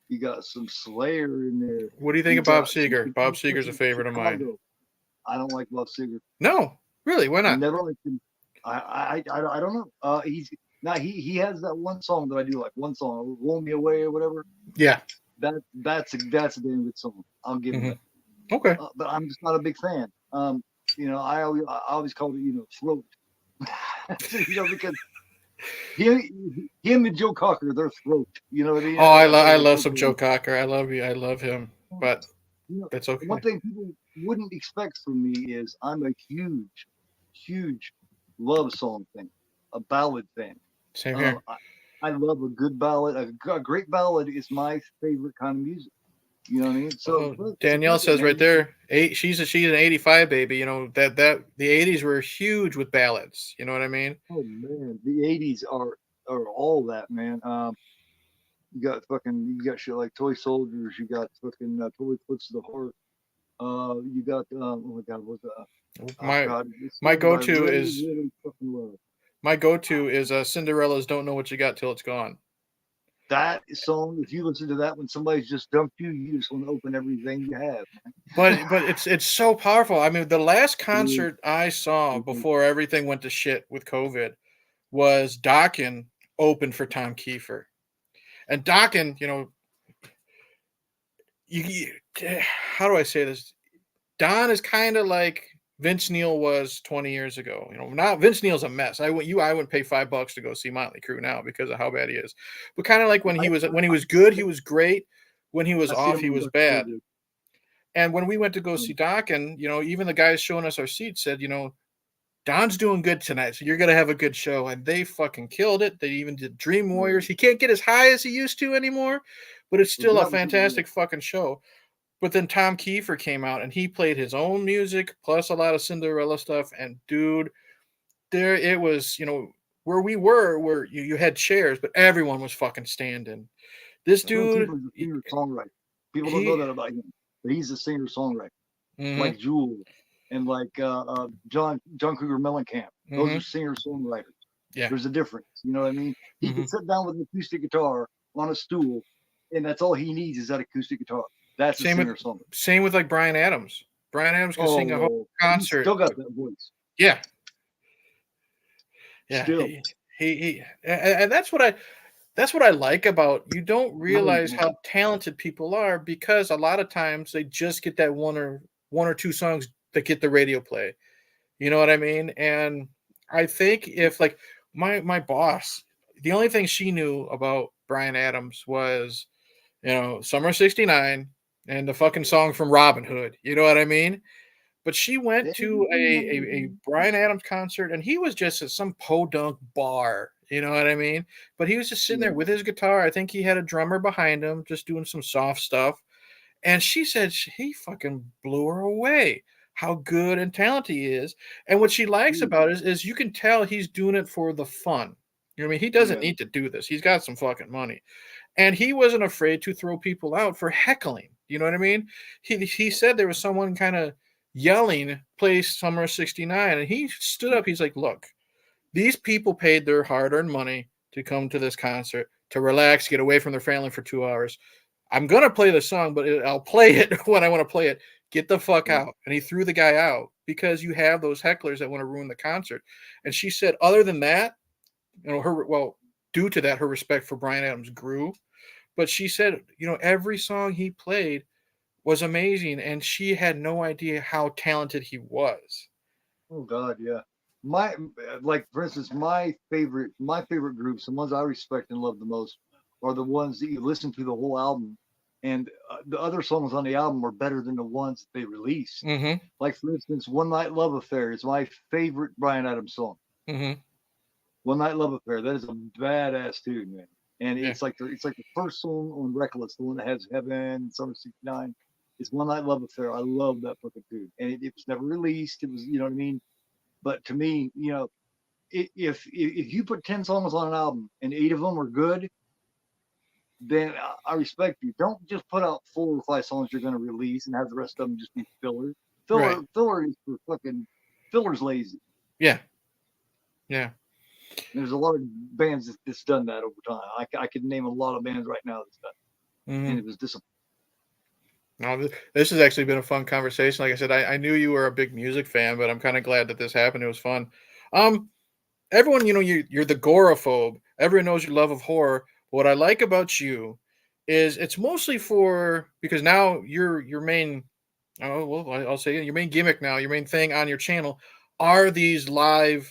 You got some Slayer in there. What do you think of Bob Seger? Bob Seger's a favorite of mine. I don't like Bob Seger. No, really? Why not? Never liked him. I don't know. He has that one song that I do like. One song, "Roll Me Away" or whatever. Yeah. That's a damn good song. I'll give him that. Okay. But I'm just not a big fan. I always called it throat. Because him and Joe Cocker, they're throat. You know what I mean? Oh, I love some Joe Cocker. I love him. But that's okay. One thing people wouldn't expect from me is I'm a huge love song fan, a ballad fan. Same here. I love a good ballad. A great ballad is my favorite kind of music. You know what I mean? So Danielle says right there, she's an 85 baby. That the 80s were huge with ballads. You know what I mean? Oh man, the 80s are all that, man. You got shit like Toy Soldiers. You got fucking Total Eclipse of the Heart. You got oh my god, what's my go-to is really fucking love. My go-to is Cinderella's "Don't Know What You Got Till It's Gone." That song, if you listen to that when somebody's just dumped you, you just want to open everything you have. But it's so powerful. I mean, the last concert I saw before everything went to shit with COVID was Dokken opened for Tom Kiefer. And Dokken, how do I say this? Don is kind of like Vince Neil was 20 years ago. Now Vince Neil's a mess. I wouldn't pay $5 to go see Motley Crue now because of how bad he is. But kind of like when he was good, he was great. When he was off, he was bad. And when we went to go see Doc, and even the guys showing us our seats said, Don's doing good tonight, so you're gonna have a good show. And they fucking killed it. They even did Dream Warriors. He can't get as high as he used to anymore, but it's still a fantastic fucking show. But then Tom Kiefer came out and he played his own music plus a lot of Cinderella stuff. And dude, there it was, where we were, where you had chairs, but everyone was fucking standing. This dude, singer-songwriter. People don't know that about him, but he's a singer-songwriter, like Jewel and like John Cougar Mellencamp. Those are singer-songwriters. Yeah, there's a difference. You know what I mean? He can sit down with an acoustic guitar on a stool, and that's all he needs is that acoustic guitar. That's a singer-songwriter. Same with like Bryan Adams. Bryan Adams can sing a whole concert. He still got that voice. Yeah. Yeah. Still. He and that's what I like about, you don't realize how talented people are, because a lot of times they just get that one or two songs that get the radio play. You know what I mean? And I think if like my boss, the only thing she knew about Bryan Adams was, Summer '69 and the fucking song from Robin Hood. You know what I mean? But she went to a Bryan Adams concert, and he was just at some podunk bar. You know what I mean? But he was just sitting there with his guitar. I think he had a drummer behind him, just doing some soft stuff. And she said he fucking blew her away, how good and talented he is. And what she likes about it is you can tell he's doing it for the fun. You know what I mean? He doesn't need to do this. He's got some fucking money. And he wasn't afraid to throw people out for heckling. You know what I mean? He said there was someone kind of yelling, play Summer '69. And he stood up. He's like, look, these people paid their hard-earned money to come to this concert, to relax, get away from their family for 2 hours. I'm going to play the song, but I'll play it when I want to play it. Get the fuck out. And he threw the guy out because you have those hecklers that want to ruin the concert. And she said, other than that, due to that, her respect for Bryan Adams grew. But she said, every song he played was amazing, and she had no idea how talented he was. Oh God, yeah. For instance, my favorite groups, the ones I respect and love the most, are the ones that you listen to the whole album, and the other songs on the album are better than the ones that they released. Like for instance, "One Night Love Affair" is my favorite Bryan Adams song. "One Night Love Affair," that is a badass tune, man. And it's like the first song on Reckless, the one that has Heaven, Summer '69. It's "One Night Love Affair." I love that fucking tune, and it was never released. It was, you know what I mean. But to me, if you put 10 songs on an album and 8 of them are good, then I respect you. Don't just put out 4 or 5 songs you're going to release and have the rest of them just be filler. Filler is for fucking, filler's lazy. Yeah. There's a lot of bands that's done that over time. I could name a lot of bands right now that's done, and it was disappointing. No, this has actually been a fun conversation. Like I said, I knew you were a big music fan, but I'm kind of glad that this happened. It was fun. Everyone, you're the GoreAphobe. Everyone knows your love of horror. What I like about you is it's mostly because now your main, I'll say your main gimmick now, your main thing on your channel are these live,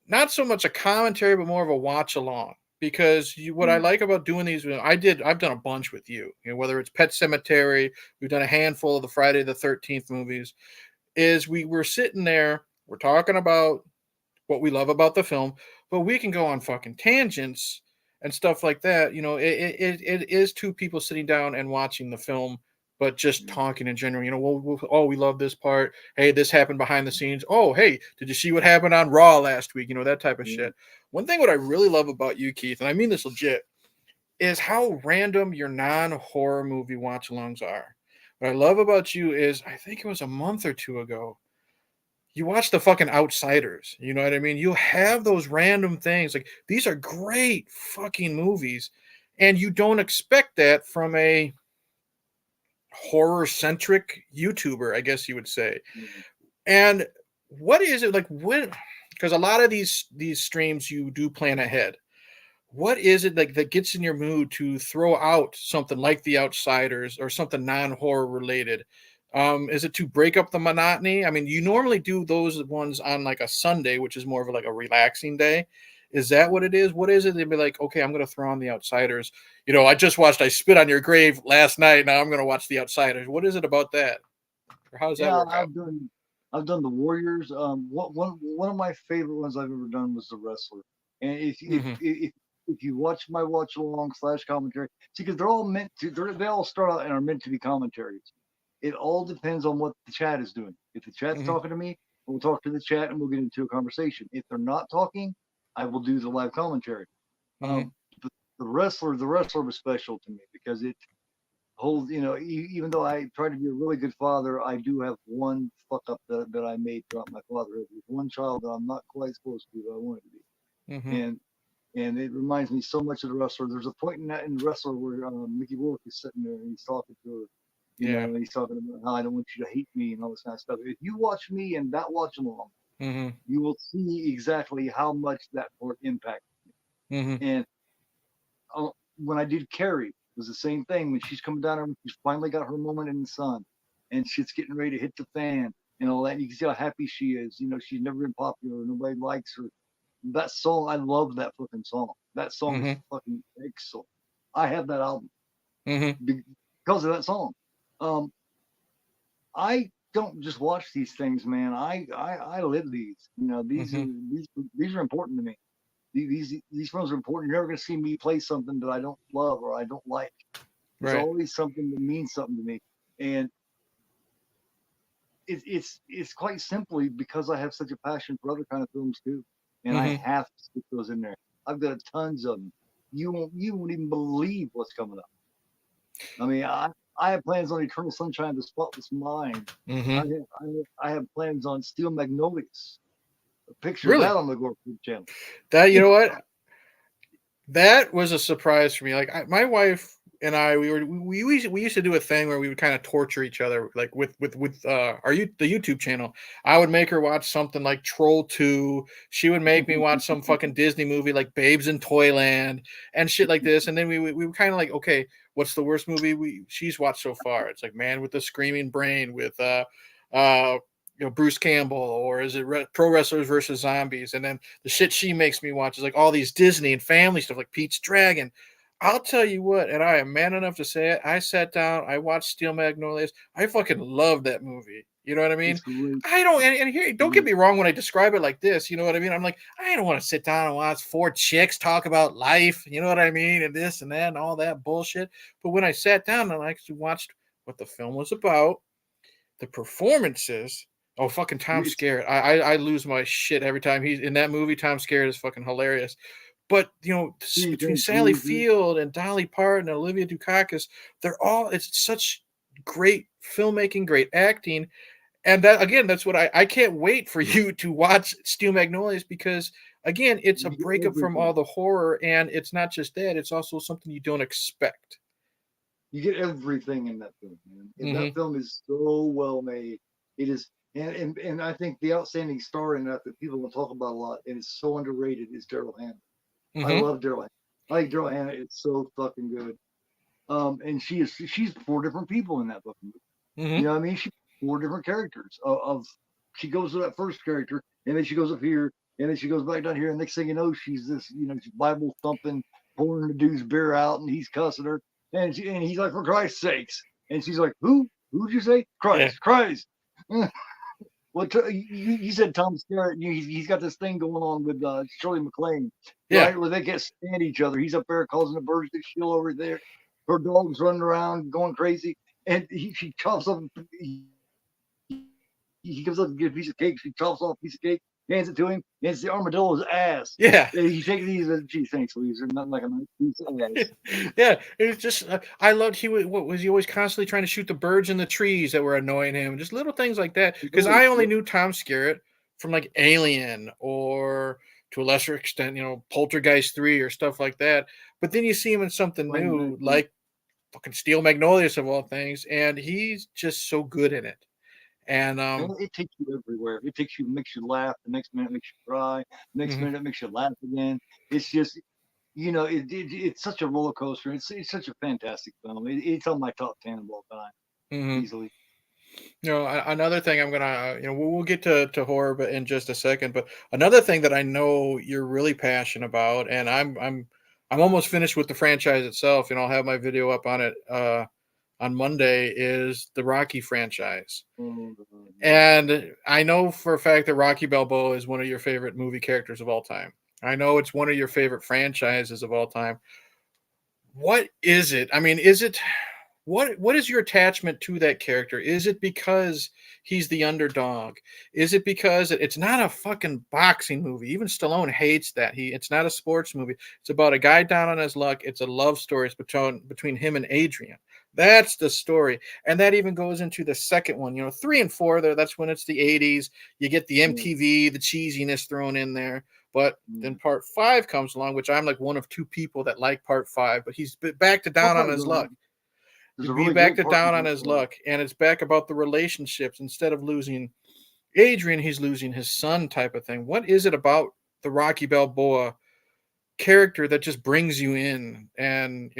not so much a commentary, but more of a watch along. Because what I like about doing these, I've done a bunch with you. Whether it's Pet Sematary, we've done a handful of the Friday the 13th movies. Is we're sitting there, we're talking about what we love about the film, but we can go on fucking tangents and stuff like that. It is two people sitting down and watching the film, but just talking in general. We love this part. Hey, this happened behind the scenes. Oh, hey, did you see what happened on Raw last week? That type of shit. One thing what I really love about you, Keith, and I mean this legit, is how random your non-horror movie watch-alongs are. What I love about you is, I think it was a month or two ago, you watch the fucking Outsiders. You know what I mean? You have those random things. Like, these are great fucking movies, and you don't expect that from a horror-centric YouTuber, I guess you would say. And what is it like? Because a lot of these streams you do plan ahead. what is it like that gets in your mood to throw out something like The Outsiders or something non-horror related? Is it to break up the monotony? I mean, you normally do those ones on like a Sunday, which is more of like a relaxing day. Is that what it is? What is it? They'd be like, okay, I'm gonna throw on The Outsiders. You know, I just watched I Spit on Your Grave last night. Now I'm gonna watch The Outsiders. What is it about that? Or how does that Yeah, work out? I've done the Warriors. One of my favorite ones I've ever done was the Wrestler. And Hmm. if you watch my watch along / commentary, see, because they're all meant to, they all start out and are meant to be commentaries. It all depends on what the chat is doing. If the chat's Hmm. talking to me, we'll talk to the chat and we'll get into a conversation. If they're not talking, I will do the live commentary. Hmm. But the wrestler was special to me because it hold, even though I try to be a really good father, I do have one fuck up that I made throughout my fatherhood. There's one child that I'm not quite supposed to be, but I wanted to be. Hmm. And it reminds me so much of the Wrestler. There's a point in the Wrestler where Mickey Rourke is sitting there and he's talking to her, Yeah. and he's talking about how I don't want you to hate me and all this kind of stuff. If you watch me and that watch along, Hmm. you will see exactly how much that part impacted. Hmm. And when I did Carrie, it was the same thing. When she's coming down and she's finally got her moment in the sun, and shit's getting ready to hit the fan, and all that. And you can see how happy she is. She's never been popular. Nobody likes her. That song, I love that fucking song. That song is Hmm. fucking excellent. I have that album Hmm. because of that song. Um, I don't just watch these things, man. I live these. Hmm. These are important to me. These films are important. You're never going to see me play something that I don't love or I don't like. It's Right. always something that means something to me, and it's quite simply because I have such a passion for other kind of films too, and I Hmm. have to stick those in there. I've got tons of them. You won't even believe what's coming up. I mean, I have plans on Eternal Sunshine of the Spotless Mind. I Hmm. have, I have plans on Steel Magnolias. Picture that Really? on the Gore channel. That, you know what? That was a surprise for me. Like my wife and I, we used to do a thing where we would kind of torture each other, like with the YouTube channel. I would make her watch something like Troll 2. She would make me watch some fucking Disney movie like Babes in Toyland and shit like this. And then we were kind of like, okay, what's the worst movie she's watched so far? It's like Man with the Screaming Brain with uh Bruce Campbell, or is it Pro Wrestlers versus Zombies? And then the shit she makes me watch is like all these Disney and family stuff, like Pete's Dragon. I'll tell you what, and I am man enough to say it. I sat down, I watched Steel Magnolias. I fucking love that movie. You know what I mean? It's great. I don't, and here, don't get me wrong when I describe it like this. You know what I mean? I'm like, I don't want to sit down and watch four chicks talk about life. You know what I mean? And this and that and all that bullshit. But when I sat down and I actually watched what the film was about, the performances. Oh, fucking Tom It's Skerritt. I lose my shit every time he's in that movie. Tom Skerritt is fucking hilarious. But between Ethan Sally Cruiser. Field and Dolly Parton and Olivia Dukakis, it's such great filmmaking, great acting. And that again, that's what I can't wait for you to watch Steel Magnolias, because again, it's a You get breakup from all everything. the horror, and it's not just that, it's also something you don't expect. You get everything in that film, man. And that Mm-hmm. film is so well made. It is, and I think the outstanding star in that people will talk about a lot, and it's so underrated, is Daryl Hannah. I Mm-hmm. love Daryl Hannah. I like Daryl Hannah. It's so fucking good. And she's four different people in that fucking movie. You Mm-hmm. know what I mean? She's four different characters. She goes to that first character, and then she goes up here, and then she goes back down here, and next thing you know, she's this, she's Bible thumping, pouring the dude's beer out, and he's cussing her, and he's like, for Christ's sakes, and she's like, who? Who'd you say? Yeah. Christ, Christ. Well, you said Tom Skerritt. He's got this thing going on with Shirley MacLaine, Yeah. right? Where they can't stand each other. He's up there causing the birds to shill over there. Her dog's running around going crazy, and she chops up. He comes up and gets a piece of cake. She chops off a piece of cake, hands it to him, and it's the armadillo's ass. Yeah. And he takes these as, gee, thanks, Louise. There's nothing like a nice piece of ass. Yeah, it was just I loved what was he always constantly trying to shoot the birds in the trees that were annoying him, just little things like that. Because I only knew Tom Skerritt from like Alien, or to a lesser extent, Poltergeist 3 or stuff like that. But then you see him in something Fine new, Dinosaur. like fucking Steel Magnolias of all things, and he's just so good in it. And And it takes you everywhere. It makes you laugh. The next minute it makes you cry. The next mhm. minute it makes you laugh again. It's just it's such a roller coaster. It's such a fantastic film. It's on my top 10 of all time, Mhm. easily. Another thing I'm gonna, we'll get to horror, but in just a second. But another thing that I know you're really passionate about, and I'm almost finished with the franchise itself. I'll have my video up on it on Monday. Is the Rocky franchise, Oh, yeah. and I know for a fact that Rocky Balboa is one of your favorite movie characters of all time. I know it's one of your favorite franchises of all time. What is it? I mean, is it what is your attachment to that character? Is it because he's the underdog? Is it because it's not a fucking boxing movie? Even Stallone hates that. It's not a sports movie. It's about a guy down on his luck. It's a love story. It's between him and Adrian. That's the story. And that even goes into the second one. 3 and 4 there, that's when it's the 80s. You get the Yeah. MTV, the cheesiness thrown in there. But then Yeah. part 5 comes along, which I'm like one of 2 people that like part 5, but he's back to down on his luck. There's a Be really back great to part in down on part his one. luck, and it's back about the relationships. Instead of losing Adrian, he's losing his son, type of thing. What is it about the Rocky Balboa character that just brings you in and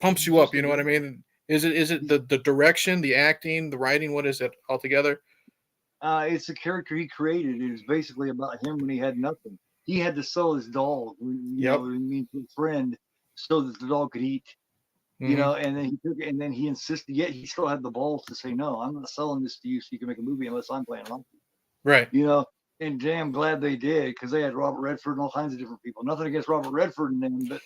pumps He's you up? just a You know what I great. mean? Is it the direction, the acting, the writing? What is it altogether? It's a character he created. It was basically about him when he had nothing. He had to sell his dog, Yep. to a friend, so that the dog could eat. Hmm. And then he took it, and then he insisted. Yet he still had the balls to say, "No, I'm not selling this to you, so you can make a movie unless I'm playing along." Right. And damn glad they did, because they had Robert Redford and all kinds of different people. Nothing against Robert Redford and them, but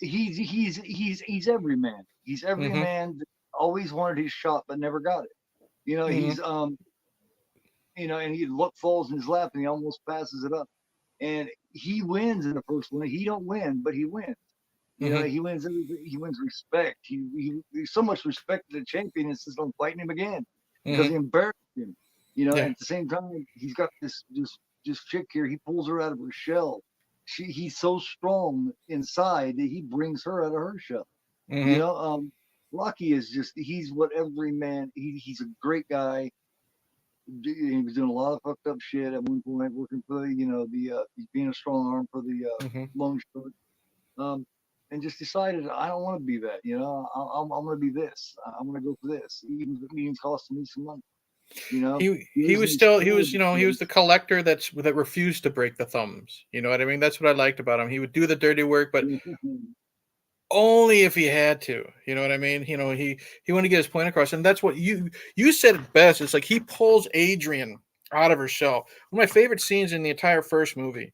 he's every man. He's every Hmm. man that always wanted his shot but never got it. Hmm. He's and he luck falls in his lap and he almost passes it up. And he wins in the first one. He don't win, but he wins. Hmm. He wins everything. He wins respect. He's so much respect to the champion, insists on fighting him again because he Hmm. embarrassed him. Yeah. And at the same time, he's got this chick here. He pulls her out of her shell. He's so strong inside that he brings her out of her shell. You Hmm. know, Rocky is he's what every man. He's a great guy. He was doing a lot of fucked up shit at one point, working for the being a strong arm for the Hmm. loan shark. Um, and just decided I don't want to be that. I'm going to be this. I'm going to go for this, even if it means costing me some money. He He was was in still he school. was he was the collector that refused to break the thumbs. You know what I mean? That's what I liked about him. He would do the dirty work, but only if he had to. You know what I mean? He wanted to get his point across, and that's what you said it best. It's like he pulls Adrian out of her shell. One of my favorite scenes in the entire first movie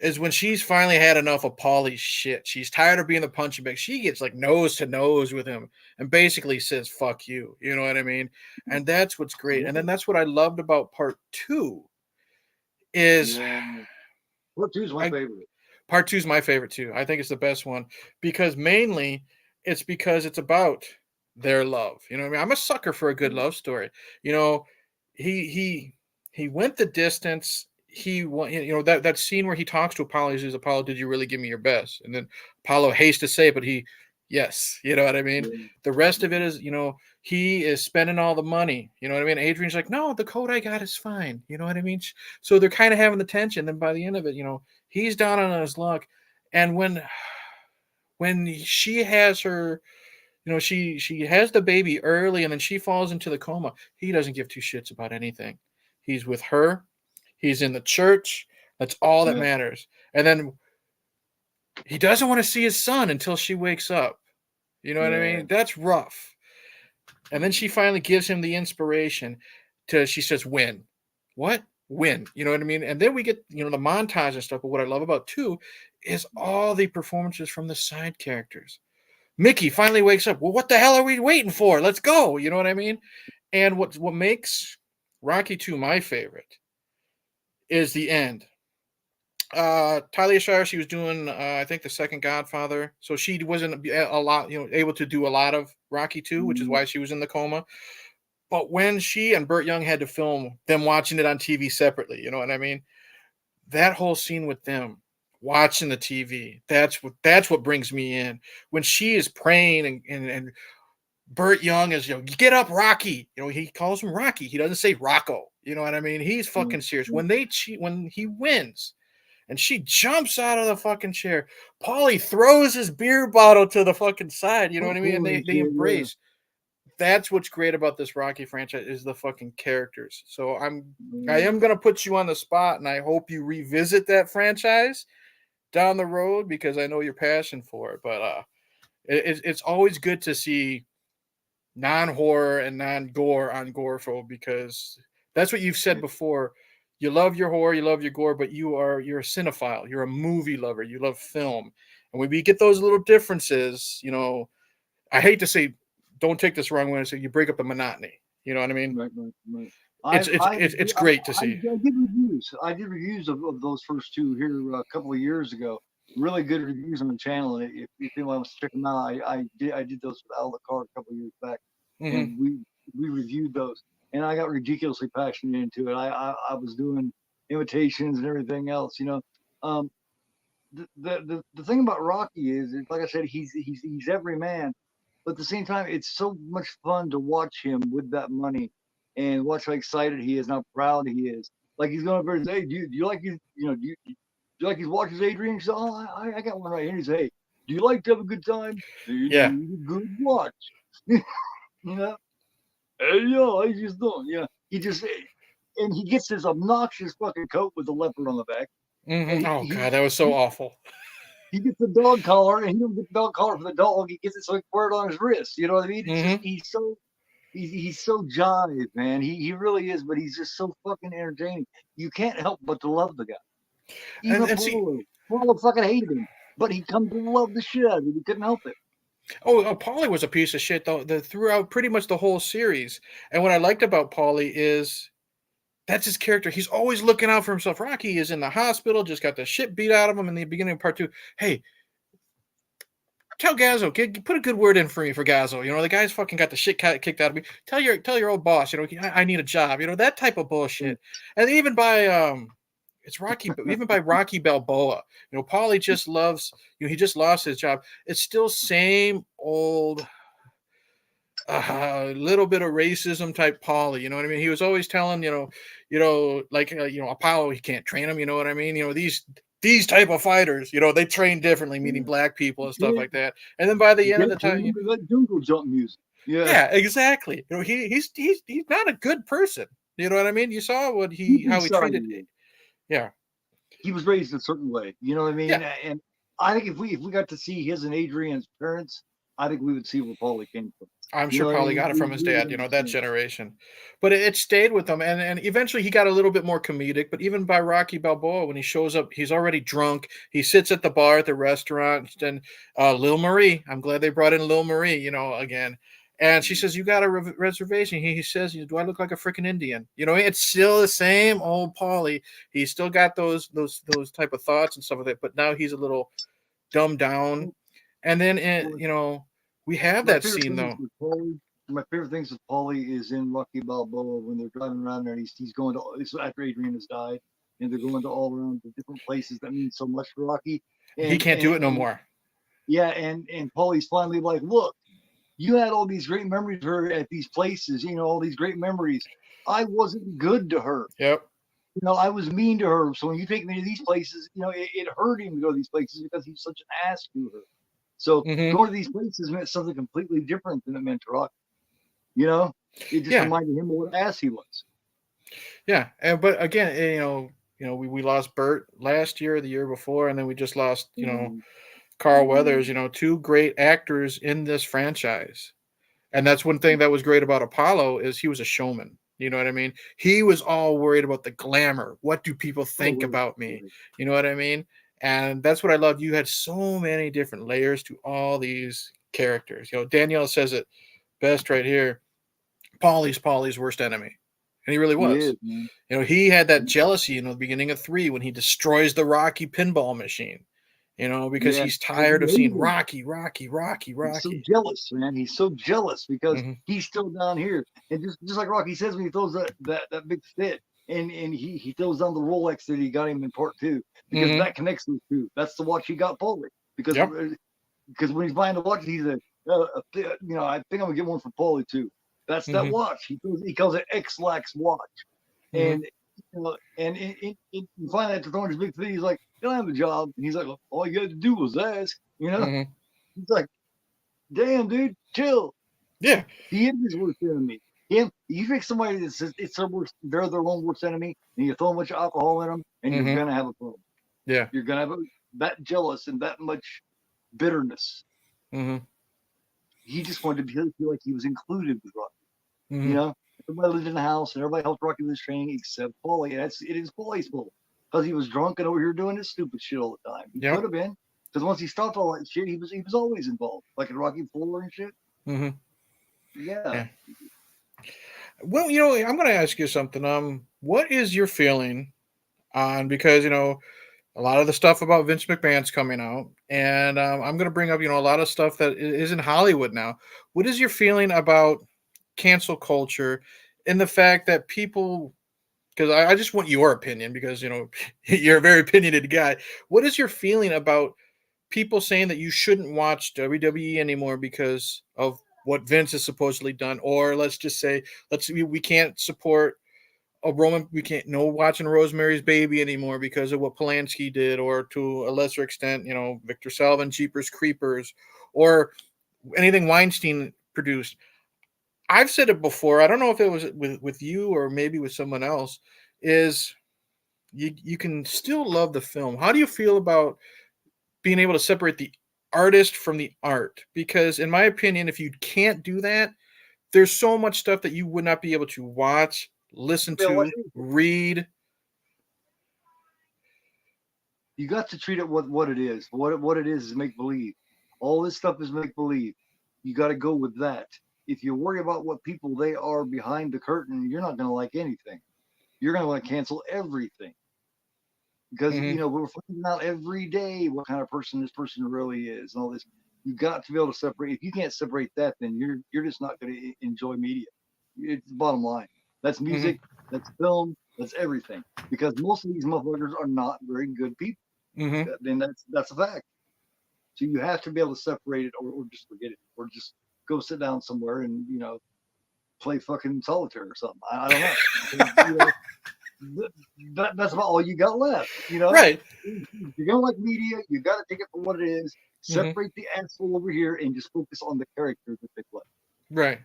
is when she's finally had enough of Paulie's shit. She's tired of being the punching bag. She gets like nose to nose with him and basically says "fuck you." You know what I mean? And that's what's great. And then that's what I loved about part 2 is Yeah, part two is my I favorite. part 2 is my favorite too. I think it's the best one because mainly because it's about their love. You know what I mean? I'm a sucker for a good Yeah, love story. You know, he he he went the distance. He went, that scene where he talks to Apollo. He says, "Apollo, did you really give me your best?" And then Apollo hastes to say, but yes, you know what I mean. yeah, The rest of it is, he is spending all the money. You know what I mean. Adrian's like, "No, the coat I got is fine." You know what I mean. So they're kind of having the tension. Then by the end of it, he's down on his luck, and when she has her, she has the baby early, and then she falls into the coma. He doesn't give two shits about anything. He's with her. He's in the church. That's all that yeah, matters. And then he doesn't want to see his son until she wakes up. You know what I yeah. mean? That's rough. And then she finally gives him the inspiration she says, win. What? Win. You know what I mean? And then we get, the montage and stuff. But what I love about too is all the performances from the side characters. Mickey finally wakes up. Well, what the hell are we waiting for? Let's go. You know what I mean? And what makes Rocky 2 my favorite is the end. Talia Shire, she was doing, I think, the second Godfather, so she wasn't a lot, able to do a lot of Rocky 2, which is Mm, why she was in the coma. But when she and Burt Young had to film them watching it on TV separately, you know what I mean? That whole scene with them watching the TV, that's what brings me in. When she is praying and Burt Young is, get up, Rocky. He calls him Rocky. He doesn't say Rocco. You know what I mean? He's mm, fucking serious. mm. When he wins, and she jumps out of the fucking chair. Paulie throws his beer bottle to the fucking side. You know what I mean? And Holy they shit, yeah. embrace. That's what's great about this Rocky franchise is the fucking characters. So I am gonna put you on the spot, and I hope you revisit that franchise down the road because I know your passion for it. But it's always good to see non-horror and non-gore on GoreAphobe because that's what you've said before. You love your horror, you love your gore, but you're a cinephile. You're a movie lover. You love film, and when we get those little differences, I hate to say, don't take this wrong way. I say you break up the monotony. You know what I mean? Right. It's great to see. I did reviews. I did reviews of those first two here a couple of years ago. Really good reviews on the channel. And if anyone wants to check them out, I did those with Al the Card a couple of years back, and we reviewed those. And I got ridiculously passionate into it. I was doing imitations and everything else. The thing about Rocky is, like I said, he's every man. But at the same time, it's so much fun to watch him with that money and watch how excited he is and how proud he is. Like he's going over and say, "Hey, do you like his, do you like his watches, Adrian?" He said, "Oh, I got one right here." He said, "Hey, do you like to have a good time? Do you need a good watch?" Hey, I just don't. And he gets this obnoxious fucking coat with the leopard on the back. Oh God, that was so awful. He gets the dog collar, and he don't get the dog collar for the dog. He gets it so he can wear it on his wrist. You know what I mean? It's just, he's so jive, man. He really is, but he's just so fucking entertaining. You can't help but to love the guy. Even Paulo fucking hated him, but he come to love the shit out of him. He couldn't help it. Paulie was a piece of shit though. Throughout pretty much the whole series. And what I liked about Paulie is that's his character. He's always looking out for himself. Rocky is in the hospital, just got the shit beat out of him in the beginning of part 2. Hey, tell Gazzo, put a good word in for me for Gazzo. The guy's fucking got the shit kicked out of me. Tell your old boss, I need a job. That type of bullshit. And even by it's Rocky, even by Rocky Balboa, Paulie just loves, he just lost his job. It's still same old little bit of racism type Paulie, you know what I mean? He was always telling, Apollo, he can't train him, you know what I mean? These type of fighters, they train differently, meaning black people and stuff like that. And then by the end of the time, that jungle jump music. Yeah, exactly. He's not a good person. You know what I mean? You saw how he treated it. Yeah. He was raised a certain way. You know what I mean? Yeah. And I think if we got to see his and Adrian's parents, I think we would see where Paulie came from. I'm sure Paulie got it from his dad, that generation. But it stayed with him. And eventually he got a little bit more comedic. But even by Rocky Balboa, when he shows up, he's already drunk. He sits at the bar at the restaurant. And Lil Marie, I'm glad they brought in Lil Marie, again. And she says, "You got a reservation?" He says, "Do I look like a freaking Indian?" It's still the same old Paulie. He's still got those type of thoughts and stuff like that. But now he's a little dumbed down. And then, we have that scene though. My favorite things with Paulie is in Rocky Balboa when they're driving around there and he's going to, it's after Adrian has died, and they're going to all around the different places that mean so much for Rocky. And he can't do it no more. Yeah, and Paulie's finally like, "Look, you had all these great memories of her at these places, all these great memories. I wasn't good to her. Yep. I was mean to her. So when you take me to these places, it hurt him to go to these places because he's such an ass to her. So going to these places meant something completely different than it meant to Rocky. It just reminded him of what ass he was." Yeah, but again, we lost Burt last year, the year before, and then we just lost, Carl Weathers. Two great actors in this franchise, and that's one thing that was great about Apollo is he was a showman. You know what I mean? He was all worried about the glamour. What do people think about me? You know what I mean? And that's what I love. You had so many different layers to all these characters. Danielle says it best right here. Paulie's worst enemy. And he really was. He had that jealousy in the beginning of 3 when he destroys the Rocky pinball machine. Because he's tired of seeing Rocky. He's so jealous, man. He's so jealous because he's still down here. And just like Rocky says when he throws that big fit, and he throws down the Rolex that he got him in part 2 because that connects those two. That's the watch he got Paulie because when he's buying the watch, he's I think I'm gonna get one for Paulie too. That's that watch. He calls it X-Lax watch, and You know, and you find out to throwing his big thing. He's like, "I don't have a job," and he's like, well, "All you had to do was ask." You know, Mm-hmm. he's like, "Damn, dude, chill." Yeah. He is his worst enemy. Him, you pick somebody that says it's their worst, they're their own worst enemy, and you throw a bunch of alcohol in them, and you're Mm-hmm. gonna have a problem. Yeah. You're gonna have that jealous and that much bitterness. Mm-hmm. He just wanted to feel like he was included with Rocky. You Mm-hmm. know, everybody lived in the house and everybody helped Rocky with his training except Paulie. And it is Paulie's fault because he was drunk and over here doing this stupid shit all the time. He Yeah. could have been because once he stopped all that shit, he was always involved, like in Rocky 4 and shit. Mm-hmm. Yeah, Yeah. Well, I'm going to ask you something. What is your feeling on, because a lot of the stuff about Vince McMahon's coming out, and I'm going to bring up a lot of stuff that is in Hollywood now. What is your feeling about cancel culture and the fact that people? Because I just want your opinion, because you're a very opinionated guy. What is your feeling about people saying that you shouldn't watch WWE anymore because of what Vince has supposedly done, or let's just say we can't support a Roman, we can't no watching Rosemary's Baby anymore because of what Polanski did, or to a lesser extent, Victor Salva, Jeepers Creepers, or anything Weinstein produced. I've said it before. I don't know if it was with you or maybe with someone else. Is you can still love the film. How do you feel about being able to separate the artist from the art? Because in my opinion, if you can't do that, there's so much stuff that you would not be able to watch, listen to, read. you got to treat it what it is. What it is make believe. All this stuff is make believe. You got to go with that. If you worry about what people they are behind the curtain, you're not going to like anything. You're going to want to cancel everything because Mm-hmm. we're finding out every day what kind of person this person really is and all this. You got to be able to separate. If you can't separate that, then you're just not going to enjoy media. It's the bottom line. That's Mm-hmm. music. That's film. That's everything. Because most of these motherfuckers are not very good people. Mm-hmm. Then that's a fact. So you have to be able to separate it, or just forget it, or just go sit down somewhere and play fucking solitaire or something. I don't know. That's about all you got left. Right. You're gonna like media. You got to take it for what it is. Mm-hmm. Separate the asshole over here and just focus on the character that they play. Right.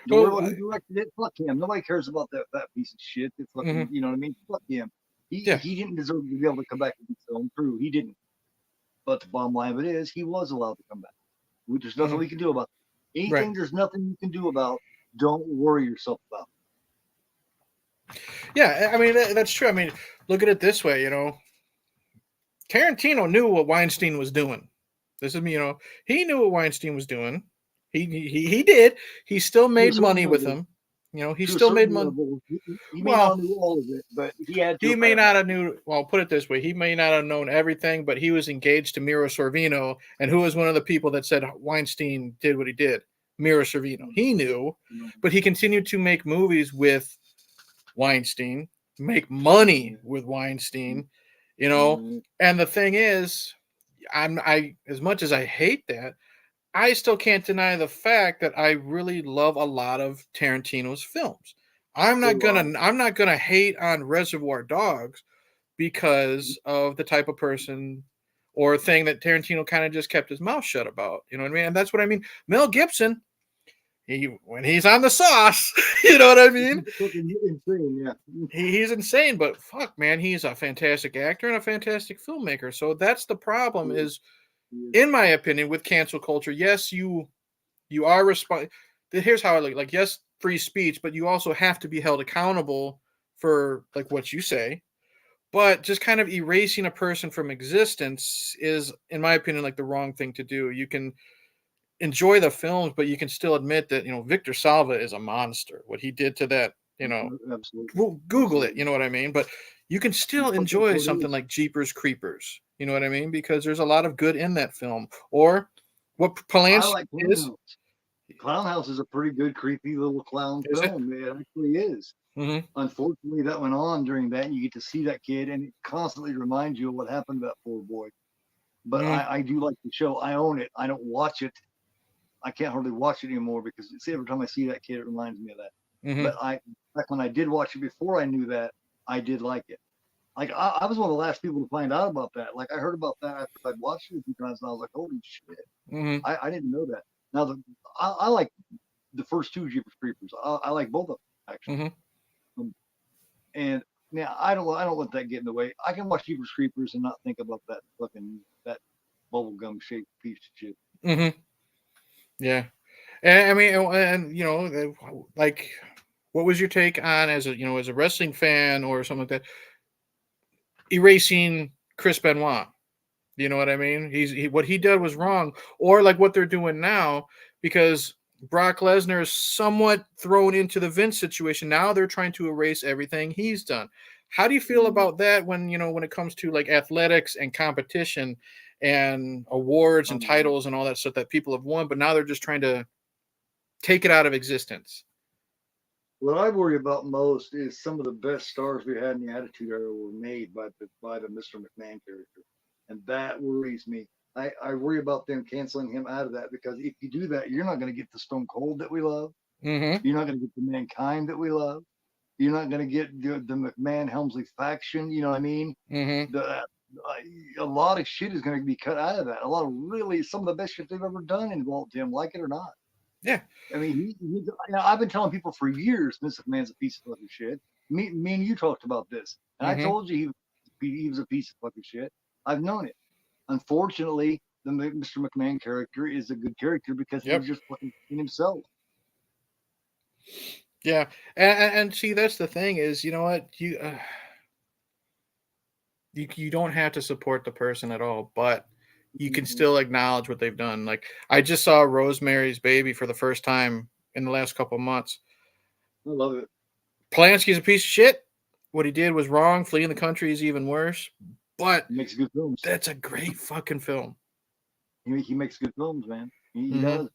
Don't worry Well, about who directed it. Fuck him. Nobody cares about that piece of shit. It's mm-hmm. fucking, you know what I mean? Fuck him. Yeah. He didn't deserve to be able to come back and be so true. He didn't. But the bottom line of it is, he was allowed to come back. There's nothing Mm-hmm. we can do about it. Right. Anything there's nothing you can do about, don't worry yourself about. Yeah, I mean that's true. I mean, look at it this way. Tarantino knew what Weinstein was doing. This is me. He knew what Weinstein was doing. He did. He still made money with him. He still made money. He may Well, not know all of it, but he had to. he may not have knew. Well, put it this way: he may not have known everything, but he was engaged to Mira Sorvino, and who was one of the people that said Weinstein did what he did. Mira Sorvino. He knew, but he continued to make movies with Weinstein, make money with Weinstein, And the thing is, I as much as I hate that, I still can't deny the fact that I really love a lot of Tarantino's films. I'm not gonna hate on Reservoir Dogs because of the type of person or thing that Tarantino kind of just kept his mouth shut about. You know what I mean? And that's what I mean. Mel Gibson, when he's on the sauce, you know what I mean? Insane, yeah. He's insane, but fuck, man, he's a fantastic actor and a fantastic filmmaker. So that's the problem. Is, in my opinion, with cancel culture. Yes, you are responsible. Here's how I look. Like, yes, free speech, but you also have to be held accountable for like what you say. But just kind of erasing a person from existence is, in my opinion, like the wrong thing to do. You can enjoy the films, but you can still admit that Victor Salva is a monster. What he did to that, Absolutely. Google it. You know what I mean? But you can still enjoy something like Jeepers Creepers. You know what I mean? Because there's a lot of good in that film. Or what Polanski I like is. Clown House is a pretty good, creepy little clown film. It actually is. Mm-hmm. Unfortunately, that went on during that, and you get to see that kid, and it constantly reminds you of what happened to that poor boy. But I do like the show. I own it. I don't watch it. I can't hardly watch it anymore because every time I see that kid, it reminds me of that. Mm-hmm. But back when I did watch it before I knew that, I did like it. Like I was one of the last people to find out about that. Like I heard about that after I'd watched it a few times, and I was like, "Holy shit!" Mm-hmm. I didn't know that. Now I like the first two Jeepers Creepers. I like both of them actually. Mm-hmm. And now I don't let that get in the way. I can watch Jeepers Creepers and not think about that bubblegum shaped piece of shit. Mm-hmm. Yeah. And I mean, and like, what was your take on as a as a wrestling fan or something like that, erasing Chris Benoit? You know what I mean? What he did was wrong, or like what they're doing now, because Brock Lesnar is somewhat thrown into the Vince situation. Now they're trying to erase everything he's done. How do you feel about that when when it comes to like athletics and competition and awards and Um, titles and all that stuff that people have won, but now they're just trying to take it out of existence? what I worry about most is some of the best stars we had in the Attitude Era were made by the Mr. McMahon character, and that worries me. I worry about them canceling him out of that because if you do that, you're not going to get the Stone Cold that we love. Mm-hmm. You're not going to get the Mankind that we love. You're not going to get the McMahon Helmsley faction. You know what I mean? Mm-hmm. A lot of shit is going to be cut out of that. A lot of really some of the best shit they've ever done involved him, like it or not. Yeah. I mean, I've been telling people for years, Vince McMahon's a piece of fucking shit. Me and you talked about this, and I Mm-hmm. told you he was a piece of fucking shit. I've known it. Unfortunately, the Mr. McMahon character is a good character because he was Yep. just fucking himself. Yeah. And see, that's the thing is, you know what you don't have to support the person at all, but you can Mm-hmm. still acknowledge what they've done. Like I just saw Rosemary's Baby for the first time in the last couple of months. I love it. Polanski's a piece of shit. What he did was wrong. Fleeing the country is even worse. But He makes good films. that's a great fucking film. He makes good films, man. He Mm-hmm. does.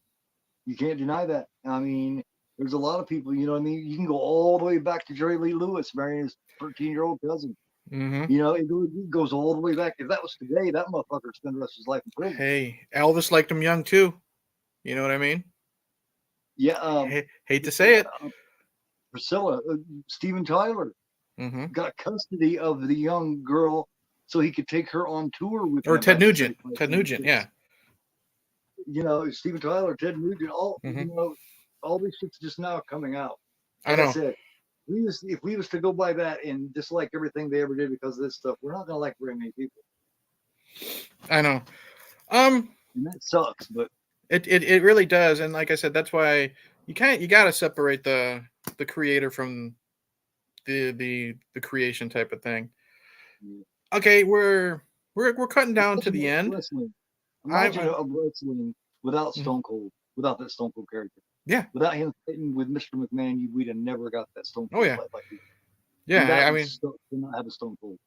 You can't deny that. I mean, there's a lot of people. You know what I mean? You can go all the way back to Jerry Lee Lewis marrying his 13-year-old cousin. Mm-hmm. You know, it goes all the way back. If that was today, that motherfucker would spend the rest of his life in prison. Hey, Elvis liked him young too. You know what I mean? Yeah, Hate to say it. Priscilla, Steven Tyler Mm-hmm. got custody of the young girl so he could take her on tour with Or him Ted after Nugent. Sacrifice Ted Nugent. Yeah. 96. You know, Steven Tyler, Ted Nugent, Mm-hmm. all these shit's just now coming out. I Like I know. said, if we was to go by that and dislike everything they ever did because of this stuff, we're not gonna like very many people, I know. Um, and that sucks. But it really does, and like I said, that's why you got to separate the creator from the creation type of thing. yeah. Okay, we're cutting down to Imagine the end. wrestling. Imagine I a wrestling without mhm. Stone Cold, without that Stone Cold character, Yeah. without him fighting with Mr. McMahon. We'd have never got that Stone Oh Cold yeah. fight like we. Yeah. And that I would mean, suck to not have a Stone Cold.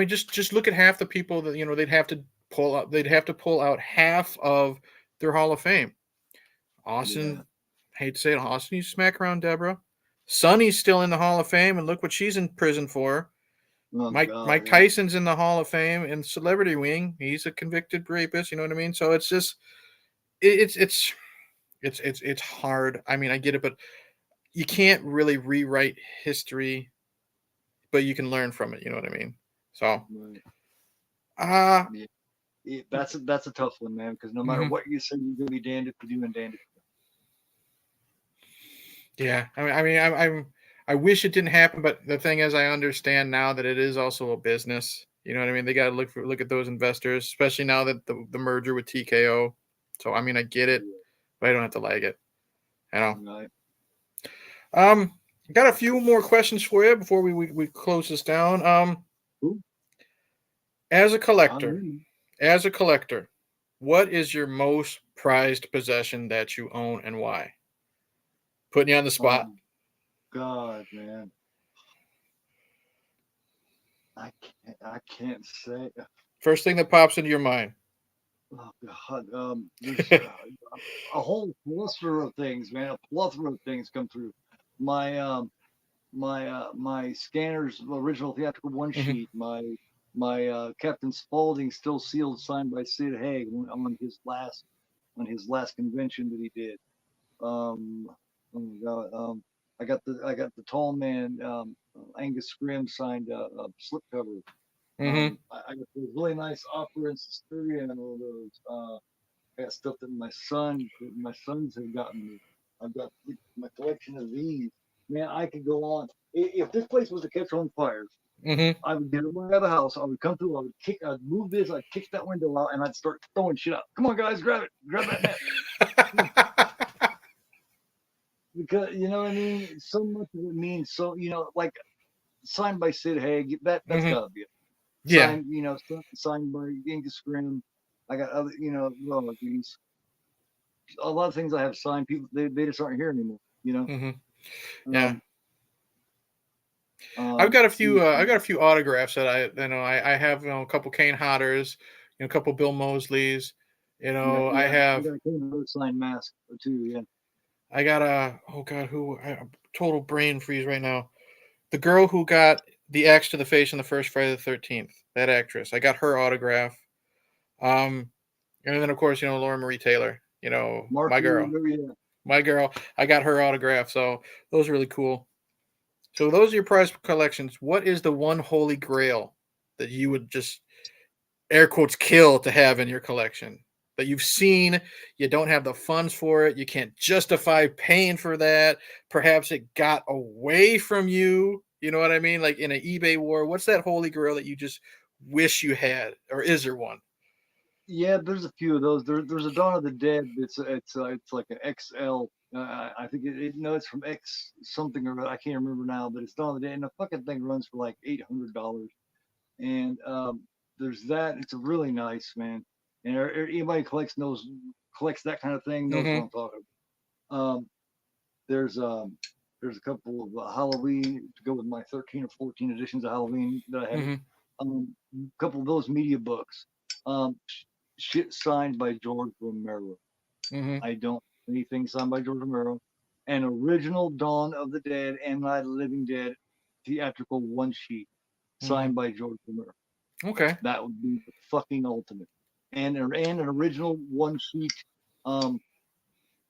just look at half the people that they'd have to pull out. They'd have to pull out half of their Hall of Fame. Yeah. Austin, hate to say it, Austin, you smack around Deborah. Sonny's still in the Hall of Fame, and look what she's in prison for. Oh Mike God. Yeah. Tyson's in the Hall of Fame in Celebrity Wing. He's a convicted rapist. You know what I mean? So it's just it's hard. I mean, I get it, but you can't really rewrite history, but you can learn from it. You know what I mean? So, Right. uh Yeah. That's a tough one, man. Because no matter mhm. what you say, you're gonna be damned if you do and damned if Yeah. I wish it didn't happen, but the thing is, I understand now that it is also a business. You know what I mean? They got to look at those investors, especially now that the merger with TKO. So I mean, I get it, you but I don't have to like it. You know. do. Right. Um, got a few more questions for you before we close this down. Cool. As a I'm collector, in. as a collector, what is your most prized possession that you own and why? Putting you on the Oh spot. God, man. I can't say. First thing that pops into your mind. Oh God. There's a whole plethora of things, man. A plethora of things come through. My my scanner's original theatrical one Mhm. sheet. My Captain Spaulding still sealed, signed by Sid Haig on his last convention that he did. Um, oh my God. I got the Tall Man Angus Scrimm signed slipcover. Mm-hmm. I got those really nice opera and Suspiria and all those. I got stuff that my sons have gotten me. I've got my collection of these. Man, I could go on. If this place was to catch on fire, Mm-hmm. I would get away out of the house. I would come through. I'd move this. I'd kick that window out, and I'd start throwing shit out. Come on, guys, grab it. Grab that net. Because you know what I mean. So much of it means so. Like signed by Sid Haig. That's Mm-hmm. gotta be it. Yeah. Signed, signed by Angus Scrimm. I got other, these. A lot of things I have signed. People they just aren't here anymore. Mm-hmm. Yeah. I've got a few. I got a few autographs that I have. A couple Kane Hodder's, a couple Bill Mosleys. I have. I got a signed mask or two. Yeah. I got a. Oh God, total brain freeze right now. The girl who got the axe to the face in the first Friday the 13th. That actress. I got her autograph. And then of course Laura Marie Taylor. My girl. Yeah. My girl. I got her autograph. So those are really cool. So those are your prized collections. What is the one holy grail that you would just air quotes kill to have in your collection that you've seen? You don't have the funds for it. You can't justify paying for that. Perhaps it got away from you. You know what I mean? Like in an eBay war. What's that holy grail that you just wish you had? Or is there one? Yeah, there's a few of those. There's a Dawn of the Dead. It's like an XL. I think it's from X something or I can't remember now, but it's Dawn of the Dead, and the fucking thing runs for like $800. And there's that. It's a really nice, man. And anybody collects that kind of thing knows what I'm talking about. There's a couple of Halloween to go with my 13 or 14 editions of Halloween that I have. A couple of those media books. Shit signed by George Romero. I don't have anything signed by George Romero. An original Dawn of the Dead and Night of the Living Dead theatrical one sheet signed by George Romero. Okay. That would be the fucking ultimate. And an original one sheet, that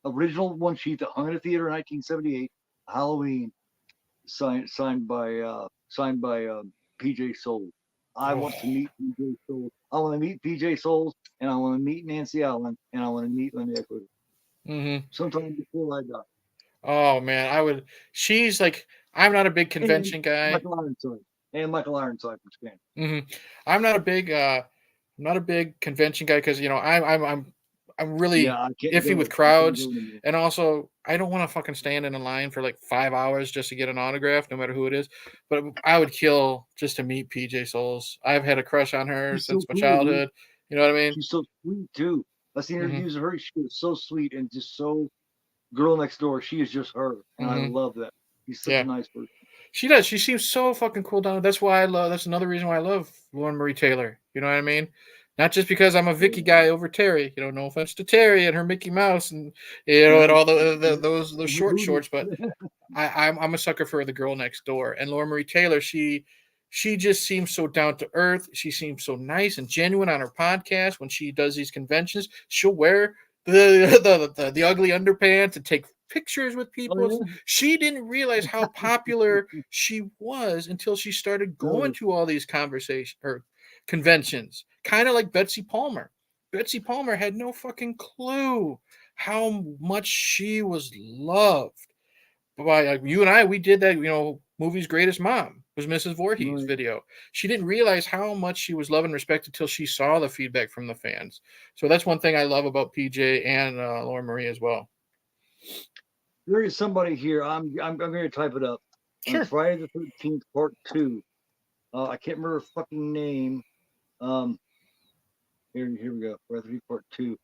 hung in a theater in 1978, Halloween, signed by PJ Souls. I want to meet PJ Souls. I want to meet PJ Souls, and I want to meet Nancy Allen, and I want to meet Linda Eckler. Sometime before I die. Oh man, I would. She's like, I'm not a big convention guy. Michael Ironside from Spain. I'm not a big convention guy because I'm really iffy with crowds, and also I don't want to fucking stand in a line for like 5 hours just to get an autograph, no matter who it is. But I would kill just to meet PJ Souls. I've had a crush on her since my childhood. Dude. You know what I mean? She's so sweet too. I seen interviews of her. She was so sweet and just so girl next door. She is just her, and I love that. She's such a nice person. She does. She seems so fucking cool down. That's why I love. That's another reason why I love Lauren Marie Taylor. You know what I mean? Not just because I'm a Vicky guy over Terry. No offense to Terry and her Mickey Mouse and and all those shorts, but I'm a sucker for the girl next door. And Lauren Marie Taylor, she just seems so down to earth. She seems so nice and genuine on her podcast. When she does these conventions, she'll wear the ugly underpants and take pictures with people. She didn't realize how popular she was until she started going to all these conventions. Kind of like Betsy Palmer. Betsy Palmer had no fucking clue how much she was loved by you and I. We did that, movie's Greatest Mom was Mrs. Voorhees video. She didn't realize how much she was loved and respected until she saw the feedback from the fans. So that's one thing I love about PJ and Lauren Marie as well. There is somebody here. I'm going to type it up. Sure. On Friday the 13th, part 2. I can't remember her fucking name. Here we go. Friday the 13th, part 2.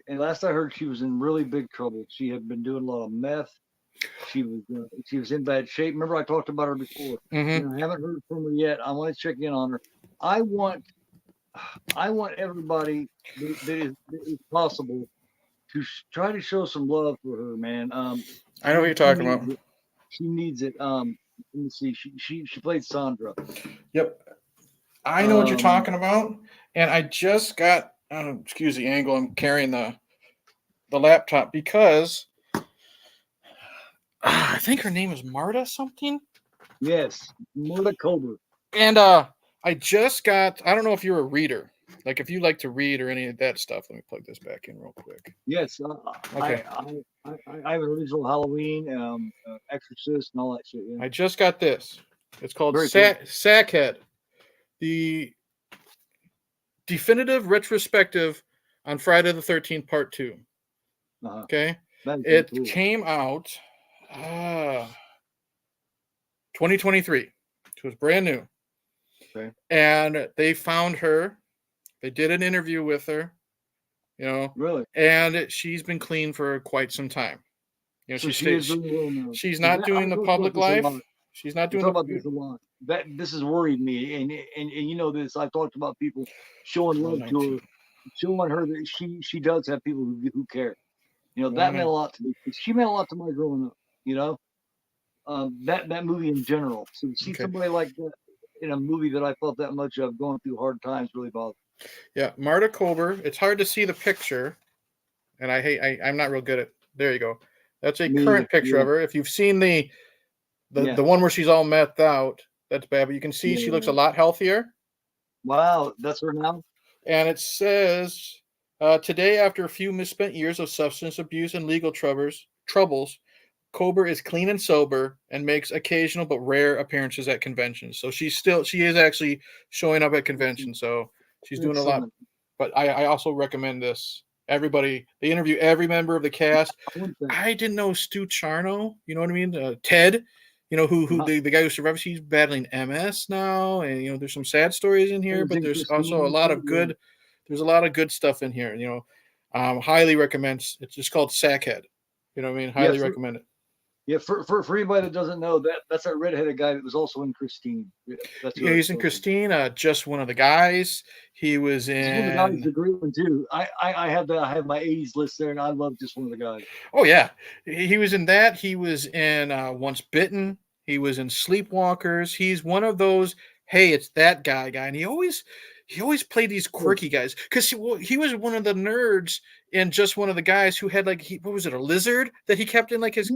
And last I heard, she was in really big trouble. She had been doing a lot of meth. She was in bad shape. Remember, I talked about her before. I haven't heard from her yet. I want to check in on her. I want everybody that is possible to try to show some love for her, man. I know what you're talking about. She needs it. Let me see. She played Sandra. Yep. I know what you're talking about, and I just got. Excuse the angle. I'm carrying the laptop because I think her name is Marta something. Yes, Marta Kober. And I just got. I don't know if you're a reader. Like if you like to read or any of that stuff. Let me plug this back in real quick. Yes, Okay. I have an original Halloween, Exorcist, and all that shit. Yeah, I just got this. It's called very cool. Sackhead, the definitive retrospective on Friday the 13th, Part 2. Okay. That is It cool. came out 2023. It was brand new. Okay. And they found her. They did an interview with her, Really? and she's been clean for quite some time. So she is really well known. She's not doing the public life. She's not doing talk about this a lot. This has worried me, and you know this. I've talked about people showing love to her, showing her that she does have people who care. That meant a lot to me. She meant a lot to my growing up. That movie in general. So to see somebody like that in a movie that I felt that much of going through hard times really bothered. Yeah, Marta Kober. It's hard to see the picture, and I'm not real good at. There you go. That's a current picture of her. If you've seen the one where she's all methed out, that's bad. But you can see she looks a lot healthier. Wow, that's her now. And it says, today, after a few misspent years of substance abuse and legal troubles, Kober is clean and sober and makes occasional but rare appearances at conventions. So she is actually showing up at conventions. So she's doing a lot. But I also recommend this. Everybody, they interview every member of the cast. I didn't know Stu Charno, you know what I mean? Ted, who the guy who survived, he's battling MS now, and there's some sad stories in here, but there's also a lot of good. There's a lot of good stuff in here. Highly recommend. It's just called Sackhead. You know what I mean? Highly recommend it. Yeah, for anybody that doesn't know, that's that redheaded guy that was also in Christine. He's in Christine. Just one of the guys. He was in. One of the guys is a great one too. I have my 80s list there, and I love just one of the guys. Oh yeah, he was in that. He was in Once Bitten. He was in Sleepwalkers. He's one of those. Hey, it's that guy, and he always played these quirky guys because he was one of the nerds and just one of the guys who had what was it, a lizard that he kept in like his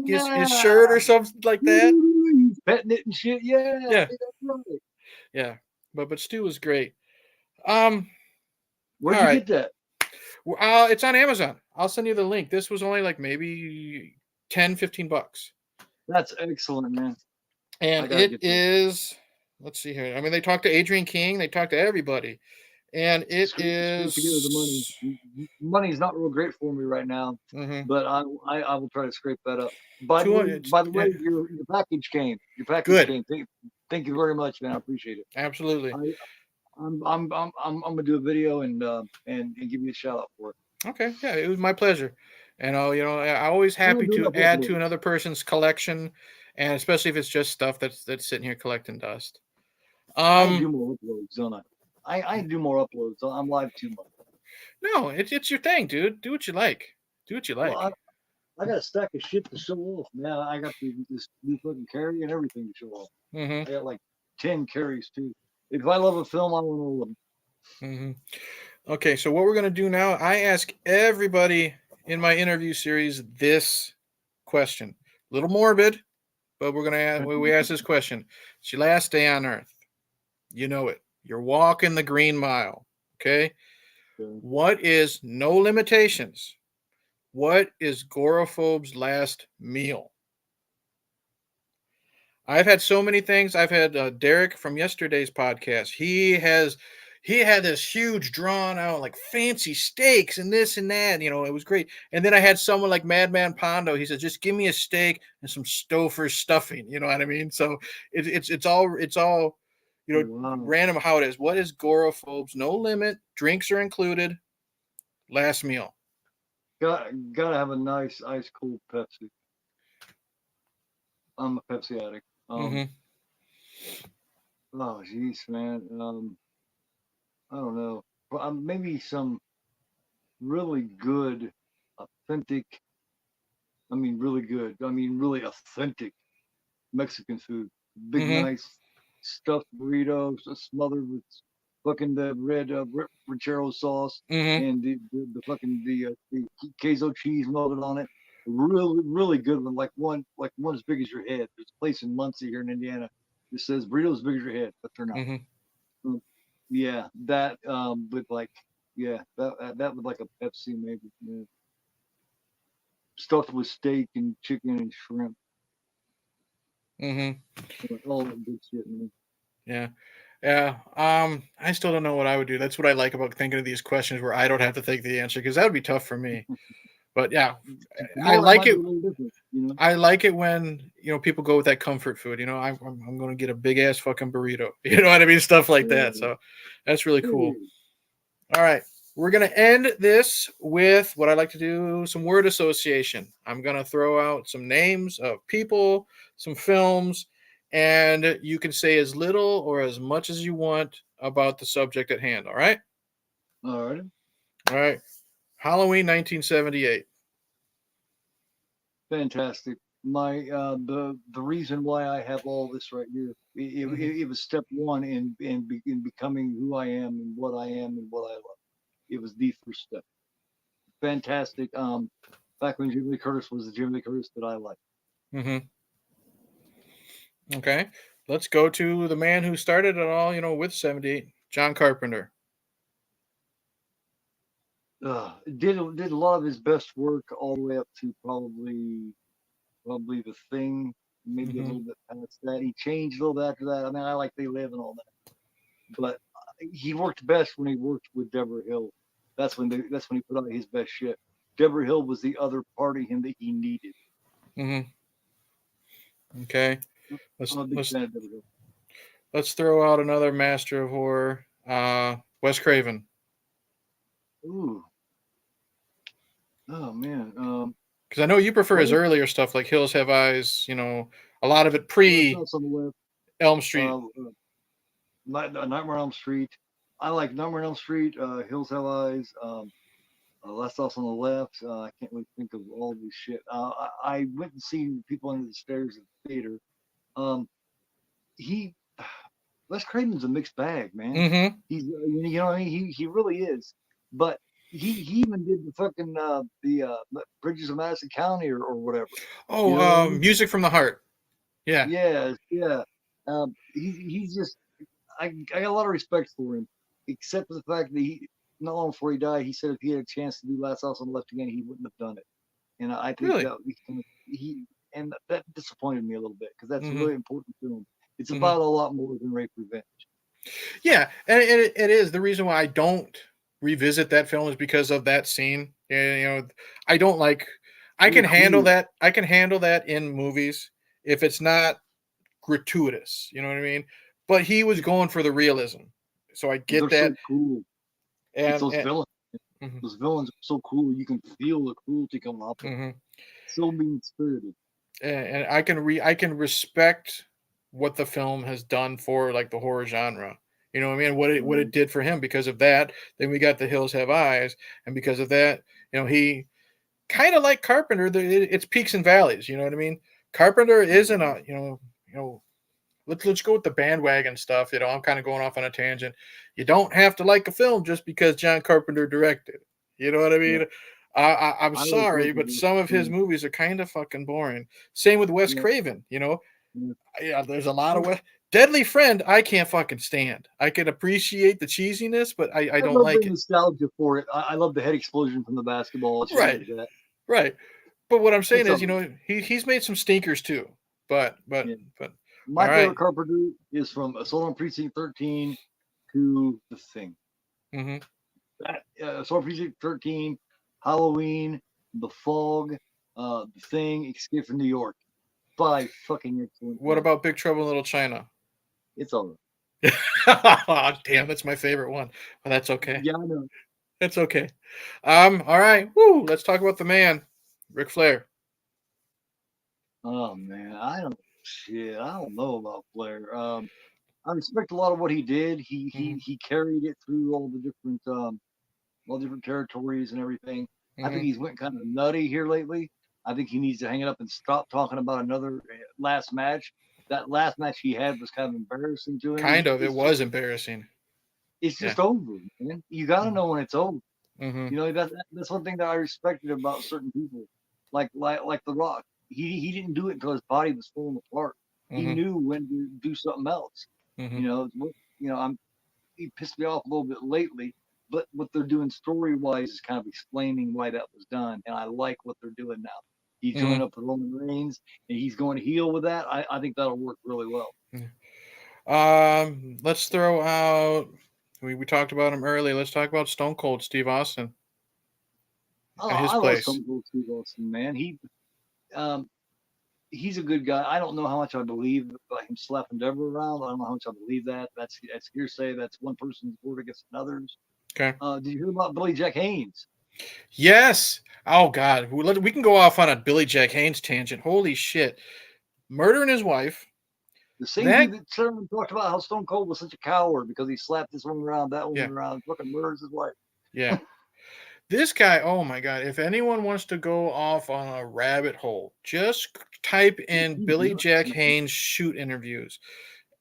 shirt or something like that. He's petting it and shit. Yeah. That's right. Yeah, but Stu was great. Where'd you get that? It's on Amazon. I'll send you the link. This was only like maybe $10-15. That's excellent, man. And it is. Let's see here. I mean, they talked to Adrian King. They talked to everybody. And it is. The money's not real great for me right now, but I will try to scrape that up. By the way, your package came. Your package came. Thank you very much, man. I appreciate it. Absolutely. I'm gonna do a video and give you a shout out for it. Okay. Yeah, it was my pleasure. And I'm always happy to add to another person's collection, and especially if it's just stuff that's sitting here collecting dust. I do more uploads, don't I? I do more uploads. I'm live too much. No, it's your thing, dude. Do what you like. Well, I got a stack of shit to show off, man. I got this new fucking carry and everything to show off. I got like 10 carries too. If I love a film, I want all of them. Okay, so what we're gonna do now? I ask everybody in my interview series this question. A little morbid, but we ask this question. It's your last day on Earth. You know it. You're walking the green mile. Okay. What is no limitations? What is GoreAphobe's last meal? I've had so many things. I've had Derek from yesterday's podcast. He had this huge drawn out like fancy steaks and this and that. It was great. And then I had someone like Madman Pondo. He said, just give me a steak and some Stouffer stuffing. You know what I mean? So it's all random how it is. What is GoreAphobe's no limit? Drinks are included. Last meal. Gotta have a nice ice cold Pepsi. I'm a Pepsi addict. Oh jeez, man. I don't know. Maybe some really good, authentic. Really authentic Mexican food. Big, nice stuffed burritos smothered with fucking the red ranchero sauce and the queso cheese melted on it. really, really good one. Like one as big as your head. There's a place in Muncie here in Indiana that says burritos as big as your head, but they're not. Mm-hmm. Yeah, that with like that with like a Pepsi maybe. Yeah. Stuffed with steak and chicken and shrimp. Mm-hmm. All that good shit, man. Yeah. Yeah. I still don't know what I would do. That's what I like about thinking of these questions where I don't have to think the answer, because that would be tough for me. But yeah, I That like might be it. a little different, you know. I like it when, people go with that comfort food. I'm going to get a big ass fucking burrito. You know what I mean? Stuff like that. So that's really cool. All right. We're going to end this with what I like to do, some word association. I'm going to throw out some names of people, some films, and you can say as little or as much as you want about the subject at hand. All right? All right. All right. Halloween 1978. Fantastic. My the reason why I have all this right here, it was step one in becoming who I am and what I am and what I love. It was the first step. Fantastic. Back when Jimmy Lee Curtis was the Jimmy Lee Curtis that I liked. Mm-hmm. Okay. Let's go to the man who started it all, with 78, John Carpenter. Did a lot of his best work all the way up to probably The Thing, maybe a Mm-hmm. little bit past that. He changed a little bit after that. I mean, I like They Live and all that, but he worked best when he worked with Deborah Hill. That's when he put out his best shit. Deborah Hill was the other part of him that he needed. Mm-hmm. Okay. I'm a big fan of Deborah Hill. Let's throw out another master of horror, Wes Craven. Ooh, oh man. Because I know you prefer his Well, earlier stuff, like Hills Have Eyes. A lot of it Last pre House on the Left, Elm Street. Nightmare on Elm Street. I like Nightmare on Elm Street, Hills Have Eyes, Last House on the Left. I can't really think of all this shit. I went and seen People Under the Stairs at the theater. Um, he, Wes Craven's a mixed bag, man. Mm-hmm. He's, you know, what I mean, he really is. But he even did the fucking the Bridges of Madison County or whatever. You know what I Oh, mean? Music from the Heart. Yeah. Yeah, yeah. He's just I got a lot of respect for him, except for the fact that he not long before he died, he said if he had a chance to do Last House on the Left again, he wouldn't have done it. And I think Really. that he and that disappointed me a little bit because that's a Mm-hmm. really important film. It's Mm-hmm. about a lot more than rape revenge. Yeah, and it is the reason why I don't revisit that film is because of that scene. I don't like. I Really can handle cool. that. I can handle that in movies if it's not gratuitous. You know what I mean? But he was going for the realism, so I get They're that. so cool. It's And, those villains. mhm, Those villains are so cool. You can feel the cruelty coming off them. mhm. So mean spirited. And I can respect what the film has done for like the horror genre. You know what I mean? What it did for him because of that. Then we got The Hills Have Eyes, and because of that, he kind of like Carpenter. It's peaks and valleys. You know what I mean? Carpenter isn't a let's go with the bandwagon stuff. I'm kind of going off on a tangent. You don't have to like a film just because John Carpenter directed. You know what I Yeah. mean? I'm I like sorry, but Carpenter. some of his movies are kind of fucking boring. Same with Wes Yeah. Craven. Yeah. Yeah, there's a lot of Deadly Friend. I can't fucking stand. I can appreciate the cheesiness, but I I don't love the like it. nostalgia for it. I love the head explosion from the basketball and shit Right, like that. right. But what I'm saying It's is, all right. he's made some stinkers too. But Yeah. but all My favorite right. Carpenter is from Assault on Precinct 13 to The Thing. Mm-hmm. Assault on Precinct 13, Halloween, The Fog, The Thing, Escape from New York. 5 fucking excellent What films. about Big Trouble in Little China? It's all right. Damn, that's my favorite one. But that's okay. Yeah, I know. That's okay. All right. Woo, let's talk about the man, Ric Flair. Oh man, I don't know about Flair. I respect a lot of what he did. Mm-hmm. He carried it through all different territories and everything. I think Mm-hmm. he's went kind of nutty here lately. I think he needs to hang it up and stop talking about another last match. That last match he had was kind of embarrassing to him. Kind of. It was embarrassing. It's Yeah. just over, man. You got to know when it's over. Mm-hmm. That's one thing that I respected about certain people. like The Rock. He didn't do it until his body was falling apart. He knew when to do something else. You know, he pissed me off a little bit lately, but what they're doing story-wise is kind of explaining why that was done, and I like what they're doing now. He's joining up with Roman Reigns, and he's going to heel with that. I think that'll work really well. Let's throw out. We talked about him earlier. Let's talk about Stone Cold Steve Austin and his I love place. Stone Cold Steve Austin, man. He's a good guy. I don't know how much I believe about him slapping Deborah around. I don't know how much I believe that. That's hearsay. That's one person's word against another's. Okay. Did you hear about Billy Jack Haynes? Yes. Oh God, we can go off on a Billy Jack Haynes tangent. Holy shit, murdering his wife. The same dude that Sherman talked about how Stone Cold was such a coward because he slapped this woman around, that woman around, fucking murders his wife. Yeah. This guy, oh my God, if anyone wants to go off on a rabbit hole, just type in Billy Jack Haynes shoot interviews.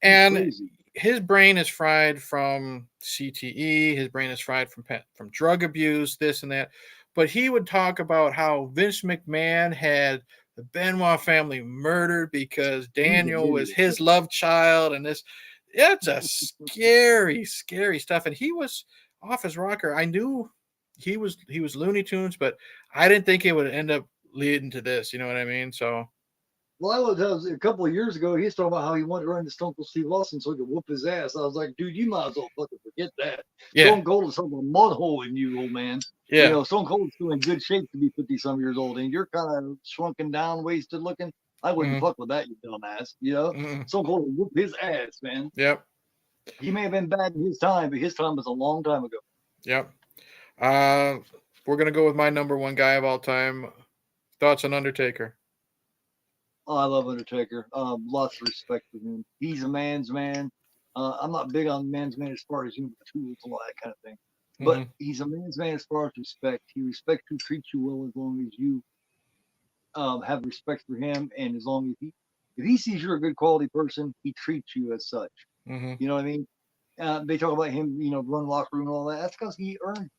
And his brain is fried from CTE. His brain is fried from drug abuse, this and that. But he would talk about how Vince McMahon had the Benoit family murdered because Daniel was his love child. And this, it's a scary, scary stuff. And he was off his rocker. I knew he was Looney Tunes, but I didn't think it would end up leading to this. You know what I mean? So. Well, a couple of years ago, he was talking about how he wanted to run into Stone Cold Steve Austin so he could whoop his ass. I was like, dude, you might as well fucking forget that. Yeah. Stone Cold is something a mud hole in you, old man. Yeah. You know, Stone Cold's still in good shape to be 50-some years old, and you're kind of shrunken down, wasted looking. I wouldn't fuck with that, you dumbass. You know? Stone Cold would whoop his ass, man. Yep. He may have been bad in his time, but his time was a long time ago. Yep. We're going to go with my number one guy of all time. Thoughts on Undertaker? Oh, I love Undertaker. Lots of respect for him. He's a man's man. I'm not big on man's man as far as, you know, tools and all that kind of thing. But he's a man's man as far as respect. He respects you, treats you well as long as you have respect for him, and as long as if he sees you're a good quality person, he treats you as such. You know what I mean? They talk about him, you know, run locker room and all that. That's because he earned,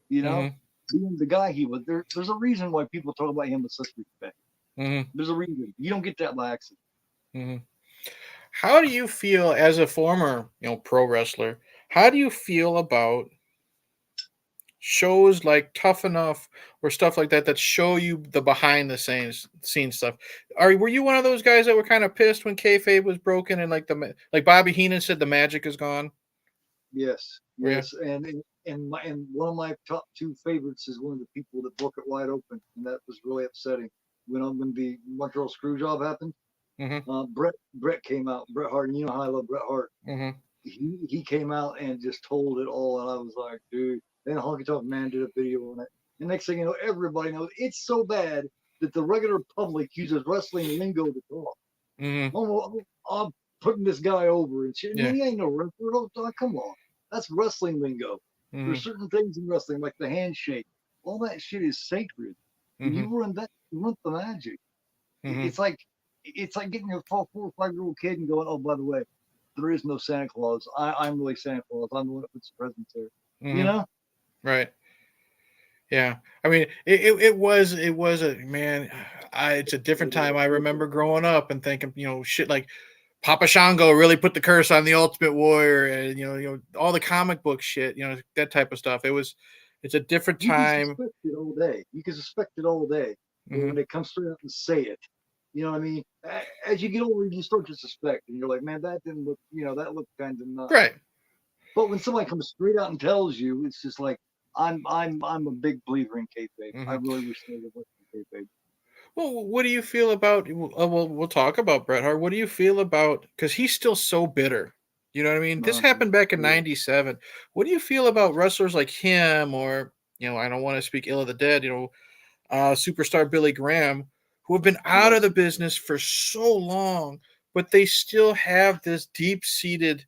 you know, being the guy he was. There's a reason why people talk about him with such respect. There's a reason. You don't get that by accident. How do you feel as a former, you know, pro wrestler? How do you feel about shows like Tough Enough or stuff like that show you the behind the scenes stuff? Were you one of those guys that were kind of pissed when kayfabe was broken and like Bobby Heenan said the magic is gone? Yes. And one of my top two favorites is one of the people that broke it wide open, and that was really upsetting. When the Montreal Screwjob happened, Bret came out. Bret Hart, and you know how I love Bret Hart. He came out and just told it all, and I was like, dude. Then Honky Tonk Man did a video on it. The next thing you know, everybody knows it's so bad that the regular public uses wrestling lingo to talk. I'm putting this guy over and shit. Man, he ain't no wrestler. Come on, that's wrestling lingo. There's certain things in wrestling, like the handshake. All that shit is sacred. When you run that, you run the magic. It's like getting a 4 or 5-year-old kid and going, oh, by the way, there is no Santa Claus. I'm really Santa Claus. I'm the one that puts the presents there. You know? Right. Yeah. I mean, it was a man. It's a different time. I remember growing up and thinking, you know, shit like Papa Shango really put the curse on the Ultimate Warrior, and you know all the comic book shit, you know, that type of stuff. It's a different time. You can suspect it all day. You can suspect it all day. But when it comes straight out and say it, you know what I mean? As you get older, you start to suspect, and you're like, man, that didn't look, you know, that looked kind of nuts. Right. But when somebody comes straight out and tells you, it's just like, I'm a big believer in kayfabe. I really wish they would look in kayfabe. Well, what do you feel about? Well, we'll talk about Bret Hart. What do you feel about? Because he's still so bitter. You know what I mean? This happened back in '97. What do you feel about wrestlers like him, or you know, I don't want to speak ill of the dead. You know, superstar Billy Graham, who have been out of the business for so long, but they still have this deep-seated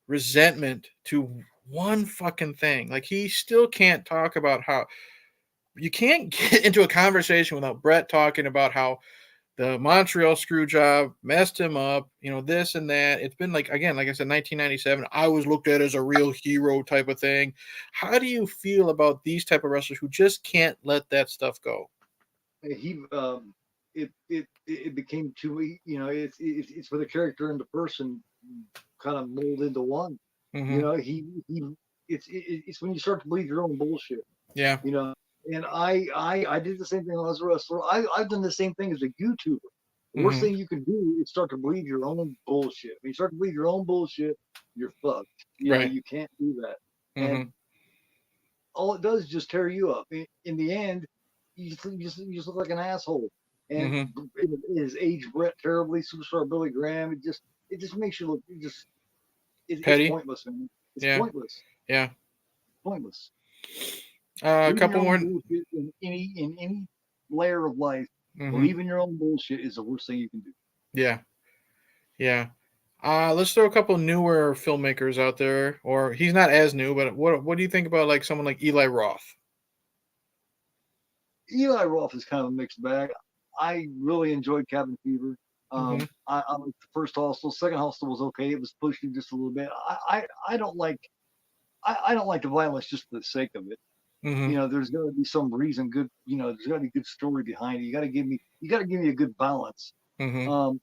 resentment to one fucking thing. Like he still can't talk about how. You can't get into a conversation without Bret talking about how the Montreal Screwjob messed him up, you know, this and that. It's been like, again, like I said, 1997, I was looked at as a real hero type of thing. How do you feel about these type of wrestlers who just can't let that stuff go? he it became too, you know, it's for the character and the person kind of mold into one. You Mm-hmm. know, he it's when you start to believe your own bullshit. Yeah. You know, and I did the same thing when I was a wrestler. I've done the same thing as a YouTuber. The worst Mm-hmm. thing you can do is start to believe your own bullshit. When you start to believe your own bullshit, you're fucked. You know, Right. you can't do that. Mm-hmm. And all it does is just tear you up. In the end, you just look like an asshole. And Mm-hmm. it has aged Brett terribly. Superstar Billy Graham. It just makes you look. It's Petty. pointless, man. It's Yeah. pointless. Yeah. Pointless. A Believing couple your own more. bullshit in any layer of life. Mm-hmm. Believing your own bullshit is the worst thing you can do. Yeah. Yeah. Let's throw a couple newer filmmakers out there, or he's not as new, but what do you think about like someone like Eli Roth? Eli Roth is kind of a mixed bag. I really enjoyed Cabin Fever. Mm-hmm. I liked the first Hostel. Second Hostel was okay. It was pushing just a little bit. I don't like I don't like the violence just for the sake of it. Mm-hmm. You know, there's got to be some reason. Good. You know, there's got to be good story behind it. You got to give me a good balance. Mm-hmm. Um,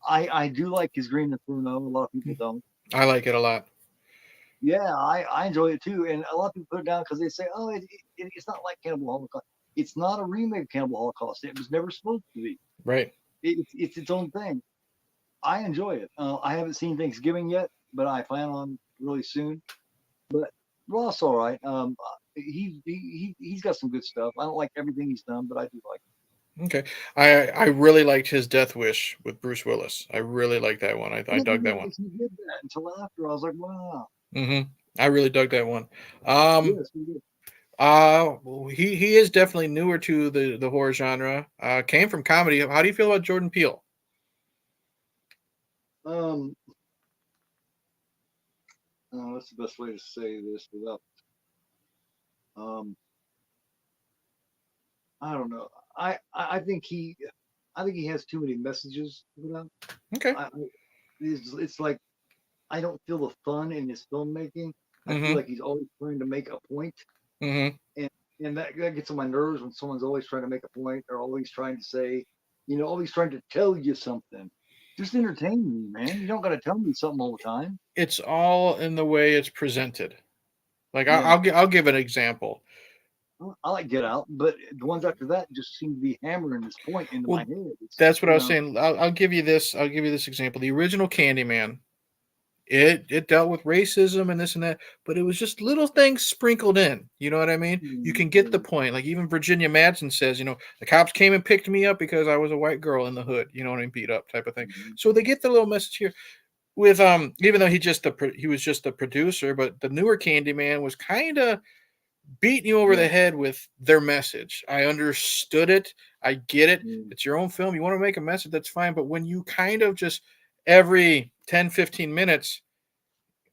I do like his Green Inferno. A lot of people don't. I like it a lot. Yeah, I enjoy it too. And a lot of people put it down because they say, oh, it's not like Cannibal Holocaust. It's not a remake of Cannibal Holocaust. It was never supposed to be. Right. It's its own thing. I enjoy it. I haven't seen Thanksgiving yet, but I plan on really soon. But Ross, all right. He's got some good stuff. I don't like everything he's done, but I do like Okay. I really liked his Death Wish with Bruce Willis. I really liked that one. I it. I dug didn't that one. realize he did that until after. I was like, wow. Mm-hmm. I really dug that one. Um, Yes, he did. he is definitely newer to the horror genre. Came from comedy. How do you feel about Jordan Peele? Um, what's the best way to say this without um I don't know. I think he has too many messages to put out. Okay. I it's like I don't feel the fun in his filmmaking. I feel Mm-hmm. like he's always trying to make a point, Mm-hmm. and that gets on my nerves when someone's always trying to make a point or always trying to say, you know, always trying to tell you something. Just entertain me, man. You don't got to tell me something all the time. It's all in the way it's presented. Like Yeah, I'll give an example. I like Get Out, but the ones after that just seem to be hammering this point into my Well, head. It's that's what I you was know, saying. I'll give you this. I'll give you this example. The original Candyman. It dealt with racism and this and that, but it was just little things sprinkled in. You know what I mean? You can get the point. Like even Virginia Madsen says, you know, the cops came and picked me up because I was a white girl in the hood. You know what I mean? Beat up type of thing. So they get the little message here with even though he was just the producer, but the newer Candyman was kind of beating you over yeah, the head with their message. I understood it. I get it. yeah, It's your own film. You want to make a message, that's fine. But when you kind of just every 10, 15 minutes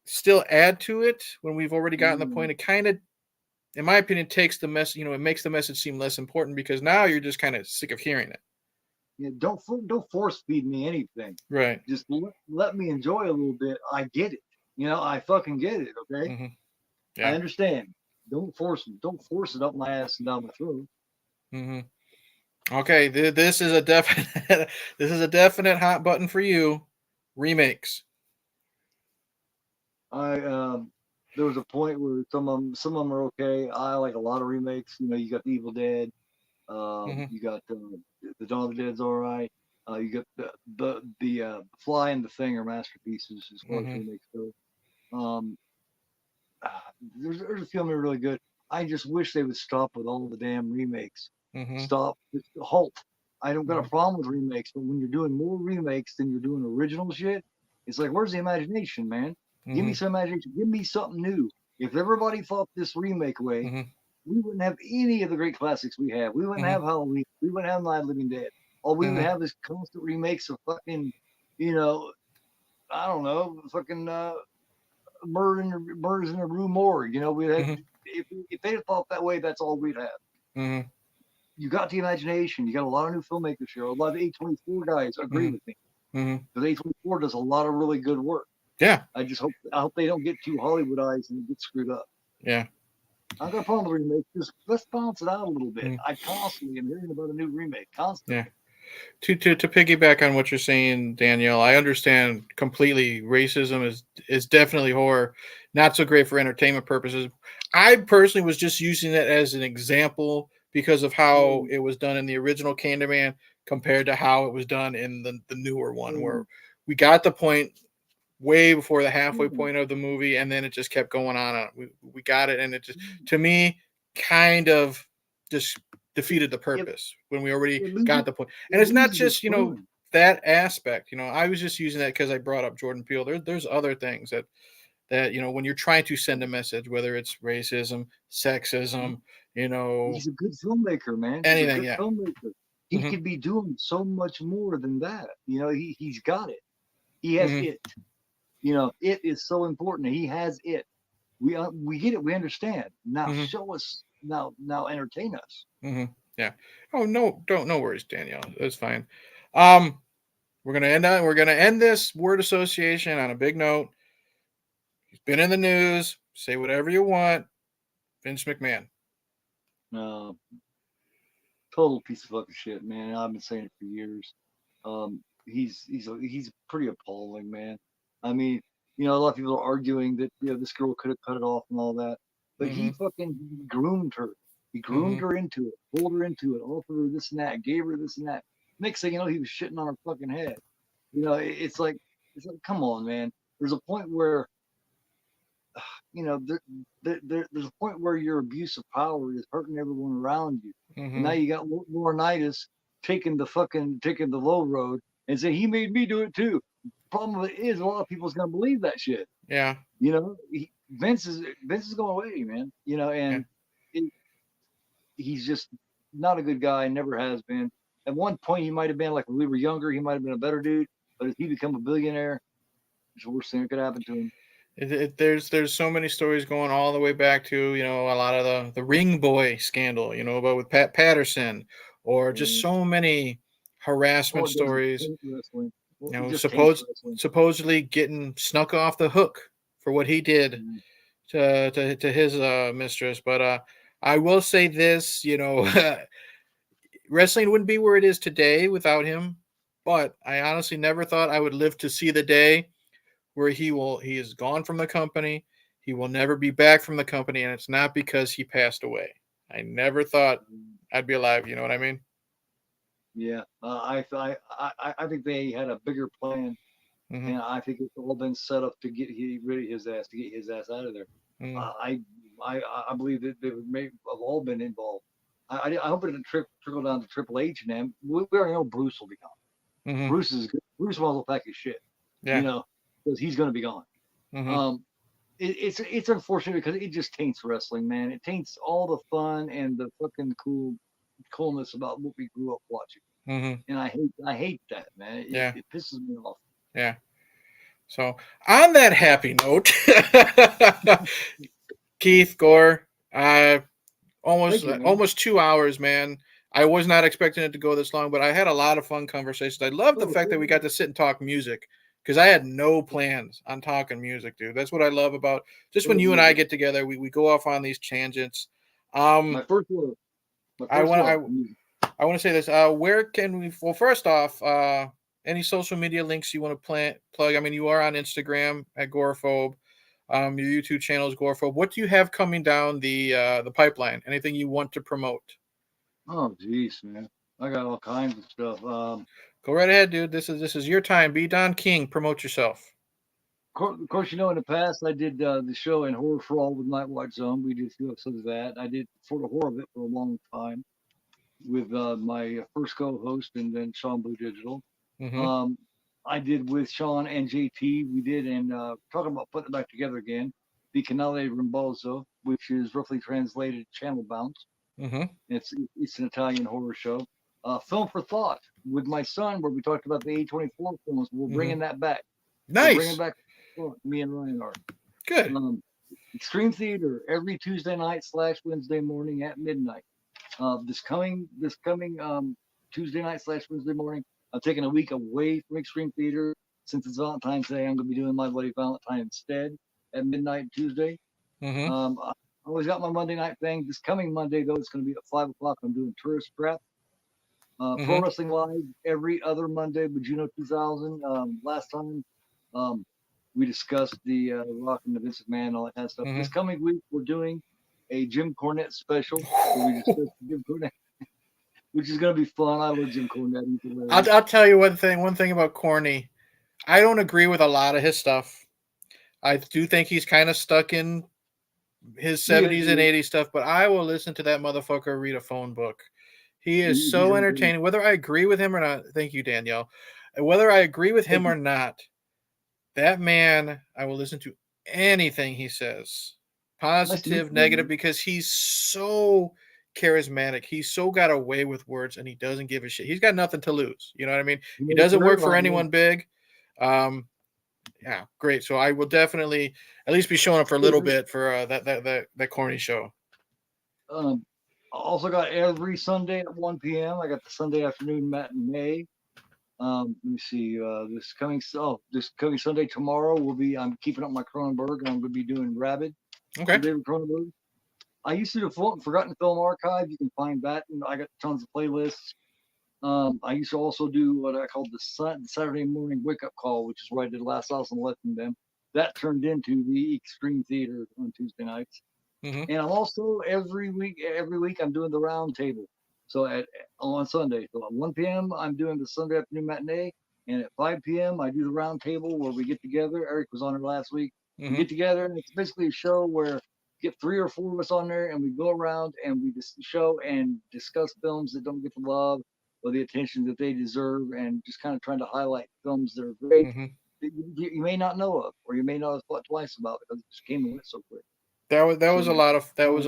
still add to it when we've already gotten the yeah. point, it kind of, in my opinion, takes the mess, you know, it makes the message seem less important because now you're just kind of sick of hearing it. Yeah, don't force feed me anything. Right. Just let me enjoy a little bit. I get it. You know, I fucking get it. Okay, Hmm. I Yeah. understand. Don't force it up my ass and down my throat. Hmm. Okay. This is a definite, this is a definite hot button for you. Remakes. I there was a point where some of them are okay. I like a lot of remakes. You know, you got the Evil Dead. Hmm. You got the Dawn of the Dead's all right. You got the Fly and the Thing are masterpieces as far as Hmm. remakes go. Um, there's a few of them that are really good. I just wish they would stop with all the damn remakes. Hmm. Stop. Just halt. I don't got a Hmm. problem with remakes, but when you're doing more remakes than you're doing original shit, it's like, where's the imagination, man? Give me Hmm. some imagination. Give me something new. If everybody thought this remake way, Hmm. we wouldn't have any of the great classics we have. We wouldn't Hmm. have Halloween. We wouldn't have Night of the Living Dead. All we would Hmm. have is constant remakes of fucking, you know, I don't know, fucking murders in the Rue Morgue. You know, we had Hmm. if they had thought that way, that's all we'd have. Hmm. You got the imagination. You got a lot of new filmmakers here. A lot of A24 guys agree Hmm. with me Hmm. because A24 does a lot of really good work. Yeah. I hope they don't get too Hollywoodized and get screwed up. Yeah. I got a problem with remakes. Just let's balance it out a little bit. Mm. I constantly am hearing about a new remake, Yeah. constantly. To piggyback on what you're saying, Danielle, I understand completely. Racism is definitely horror, not so great for entertainment purposes. I personally was just using it as an example because of how Mm, it was done in the original Candyman compared to how it was done in the newer one, where mm, we got the point way before the halfway mm, point of the movie, and then it just kept going on. We got it, and it just, mm. to me, kind of just defeated the It, purpose when we already it got loses the point. And it it's not loses its just fun. that aspect. I was just using that because I brought up Jordan Peele. There's other things that when you're trying to send a message, whether it's racism, sexism, you know, He's a good filmmaker, man. He's a anything. good Yeah. filmmaker. He Hmm. could be doing so much more than that. He's got it. He has Hmm. it. It is so important. He has it. We get it. We understand. Now Hmm. show us. Now entertain us. Hmm. Yeah. Oh no, don't no worries, Danielle. That's fine. Um, we're gonna end this word association on a big note. He's been in the news. Say whatever you want. Vince McMahon. Uh, Total piece of fucking shit, man. I've been saying it for years. He's pretty appalling, man. I mean, a lot of people are arguing that this girl could have cut it off and all that, but he Hmm. fucking groomed her. He groomed Hmm. her into it, pulled her into it, offered her this and that, gave her this and that. Next thing you know, he was shitting on her fucking head. It's like, come on, man. There's a point where there's a point where your abuse of power is hurting everyone around you, and now Hmm. you got Laurinaitis taking the low road and say he made me do it too. Problem with it is a lot of people's gonna believe that shit. Yeah. Vince is going away, man. Yeah. And it, he's just not a good guy. Never has been. At one point, he might have been like when we were younger. He might have been a better dude, but if he become a billionaire, it's the worst thing that could happen to him. There's so many stories going all the way back to a lot of the ring boy scandal, about with Pat Patterson, or just And, so many oh, harassment it doesn't stories. taint wrestling. Well, it just taints Suppose wrestling. supposedly getting snuck off the hook for what he did Mm. to his mistress. But I will say this, wrestling wouldn't be where it is today without him. But I honestly never thought I would live to see the day where he is gone from the company. He will never be back from the company, and it's not because he passed away. I never thought I'd be alive. You know what I mean? Yeah, I think they had a bigger plan, Mm-hmm. and I think it's all been set up to rid of his ass, to get his ass out of there. Mm-hmm. Uh, I I believe that they may have all been involved. I hope it didn't trickle down to Triple H and them. We already know Bruce will be gone. Mm-hmm. Bruce is good. Bruce will pack his shit, you Yeah. know, because he's going to be gone. Mm-hmm. Um, it's unfortunate because it just taints wrestling, man. It taints all the fun and the fucking coolness about what we grew up watching, Mm-hmm. and I hate that, man. It, Yeah. it pisses me off. Yeah. So on that happy note, Keith Gore, almost Thank you, man. almost 2 hours, man. I was not expecting it to go this long, but I had a lot of fun conversations. I love the Oh, fact that we got to sit and talk music because I had no plans on talking music, dude. That's what I love about just when you and I music. get together, we go off on these tangents. Um, My first love. My I first want love. Music. I want to say this. Where can we? Well, first off, any social media links you want to plug? I mean, you are on Instagram at GoreAphobe. Your YouTube channel is GoreAphobe. What do you have coming down the pipeline? Anything you want to promote? Oh, jeez, man. I got all kinds of stuff. Go right ahead, dude. This is your time. Be Don King. Promote yourself. Of course, in the past I did the show in Horror for All with Night Watch Zone. We did a few episodes of that. I did For the Horror of It for a long time with my first co-host and then Sean Blue Digital. Mm-hmm. Um, I did with Sean and JT. We did, and talking about putting it back together again, the Canale Rimbalzo, which is roughly translated Channel Bounce. Mm-hmm. It's an Italian horror show. Film for Thought with my son, where we talked about the A24 films. We're Mm-hmm. bringing that back. We're bringing Nice. back. Me and Ryan are. Good. Um, Extreme Theater every Tuesday night / Wednesday morning at midnight. This coming Tuesday night / Wednesday morning, I'm taking a week away from Extreme Theater since it's Valentine's Day. I'm going to be doing My Bloody Valentine instead at midnight Tuesday. Mm-hmm. Um, always got my Monday night thing. This coming Monday, though, it's going to be at 5 o'clock. I'm doing Tourist Prep. Pro Mm-hmm. Wrestling Live every other Monday with Juno 2000. Last time we discussed the Rock and the Vince McMahon and all that kind of stuff. Mm-hmm. This coming week, we're doing a Jim Cornette special where we discuss Jim Cornette, which is going to be fun. I love Jim Cornette. He's hilarious. I'll tell you one thing about Corny. I don't agree with a lot of his stuff. I do think he's kind of stuck in his 70s and 80s stuff, but I will listen to that motherfucker read a phone book. He is so entertaining. Whether I agree with him or not, thank you, Danielle. Whether I agree with him or not, that man, I will listen to anything he says, positive, negative, because he's so charismatic. He's so got away with words, and he doesn't give a shit. He's got nothing to lose. You know what I mean? He doesn't work for anyone big. Yeah, great. So I will definitely at least be showing up for a little bit for that corny show. I also got every Sunday at 1 p.m. I got the Sunday afternoon matinee. Let me see. This coming Sunday tomorrow I'm keeping up my Cronenberg. I'm going to be doing Rabid. Okay. David Cronenberg. I used to do Forgotten Film Archive. You can find that, and I got tons of playlists. I used to also do what I called the Saturday morning wake up call, which is where I did Last House on the Left and them. That turned into the Extreme Theater on Tuesday nights. Mm-hmm. And I'm also every week I'm doing the round table. So on Sunday, so at 1 p.m. I'm doing the Sunday afternoon matinee, and at 5 p.m. I do the round table where we get together. Eric was on it last week. Mm-hmm. We get together, and it's basically a show where get 3 or 4 of us on there, and we go around and we just show and discuss films that don't get the love or the attention that they deserve, and just kind of trying to highlight films that are great Mm-hmm. that you may not know of, or you may not have thought twice about because it just came and went so quick. That was a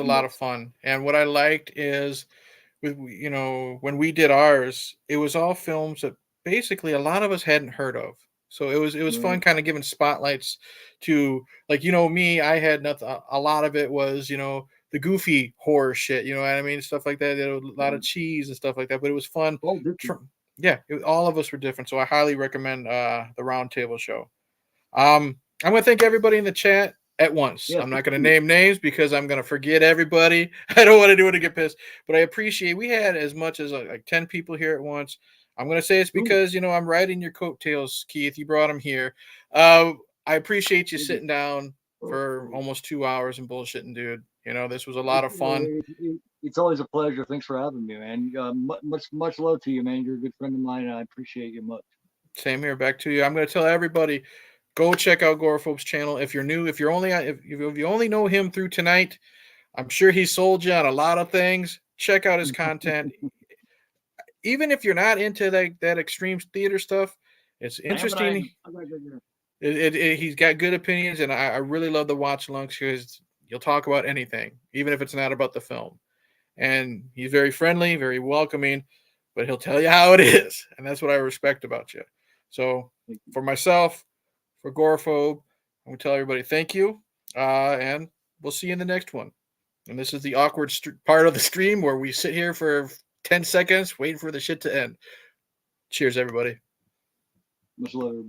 lot of fun. And what I liked is when we did ours, it was all films that basically a lot of us hadn't heard of. So it was fun kind of giving spotlights to, like, me, I had nothing. A lot of it was, the goofy horror shit, you know what I mean? Stuff like that. There was a lot of cheese and stuff like that, but it was fun. Yeah, all of us were different. So I highly recommend the Roundtable show. I'm going to thank everybody in the chat at once. Yes, I'm not going to name names because I'm going to forget everybody. I don't want to do it to get pissed, but I appreciate we had as much as like 10 people here at once. I'm going to say it's because, I'm riding your coattails, Keith. You brought them here. I appreciate you sitting down for almost 2 hours and bullshitting, dude. This was a lot of fun. It's always a pleasure. Thanks for having me, man. Much love to you, man. You're a good friend of mine, and I appreciate you much. Same here. Back to you. I'm going to tell everybody, go check out GoreAphobe's channel. If you're new, if you only know him through tonight, I'm sure he sold you on a lot of things. Check out his content. Even if you're not into that extreme theater stuff, it's interesting. He's got good opinions, and I really love the watch alongs because you'll talk about anything, even if it's not about the film. And he's very friendly, very welcoming, but he'll tell you how it is, and that's what I respect about you. So for myself, for GoreAphobe, I'm going to tell everybody thank you, and we'll see you in the next one. And this is the awkward part of the stream where we sit here for 10 seconds waiting for the shit to end. Cheers, everybody. Much love, everybody.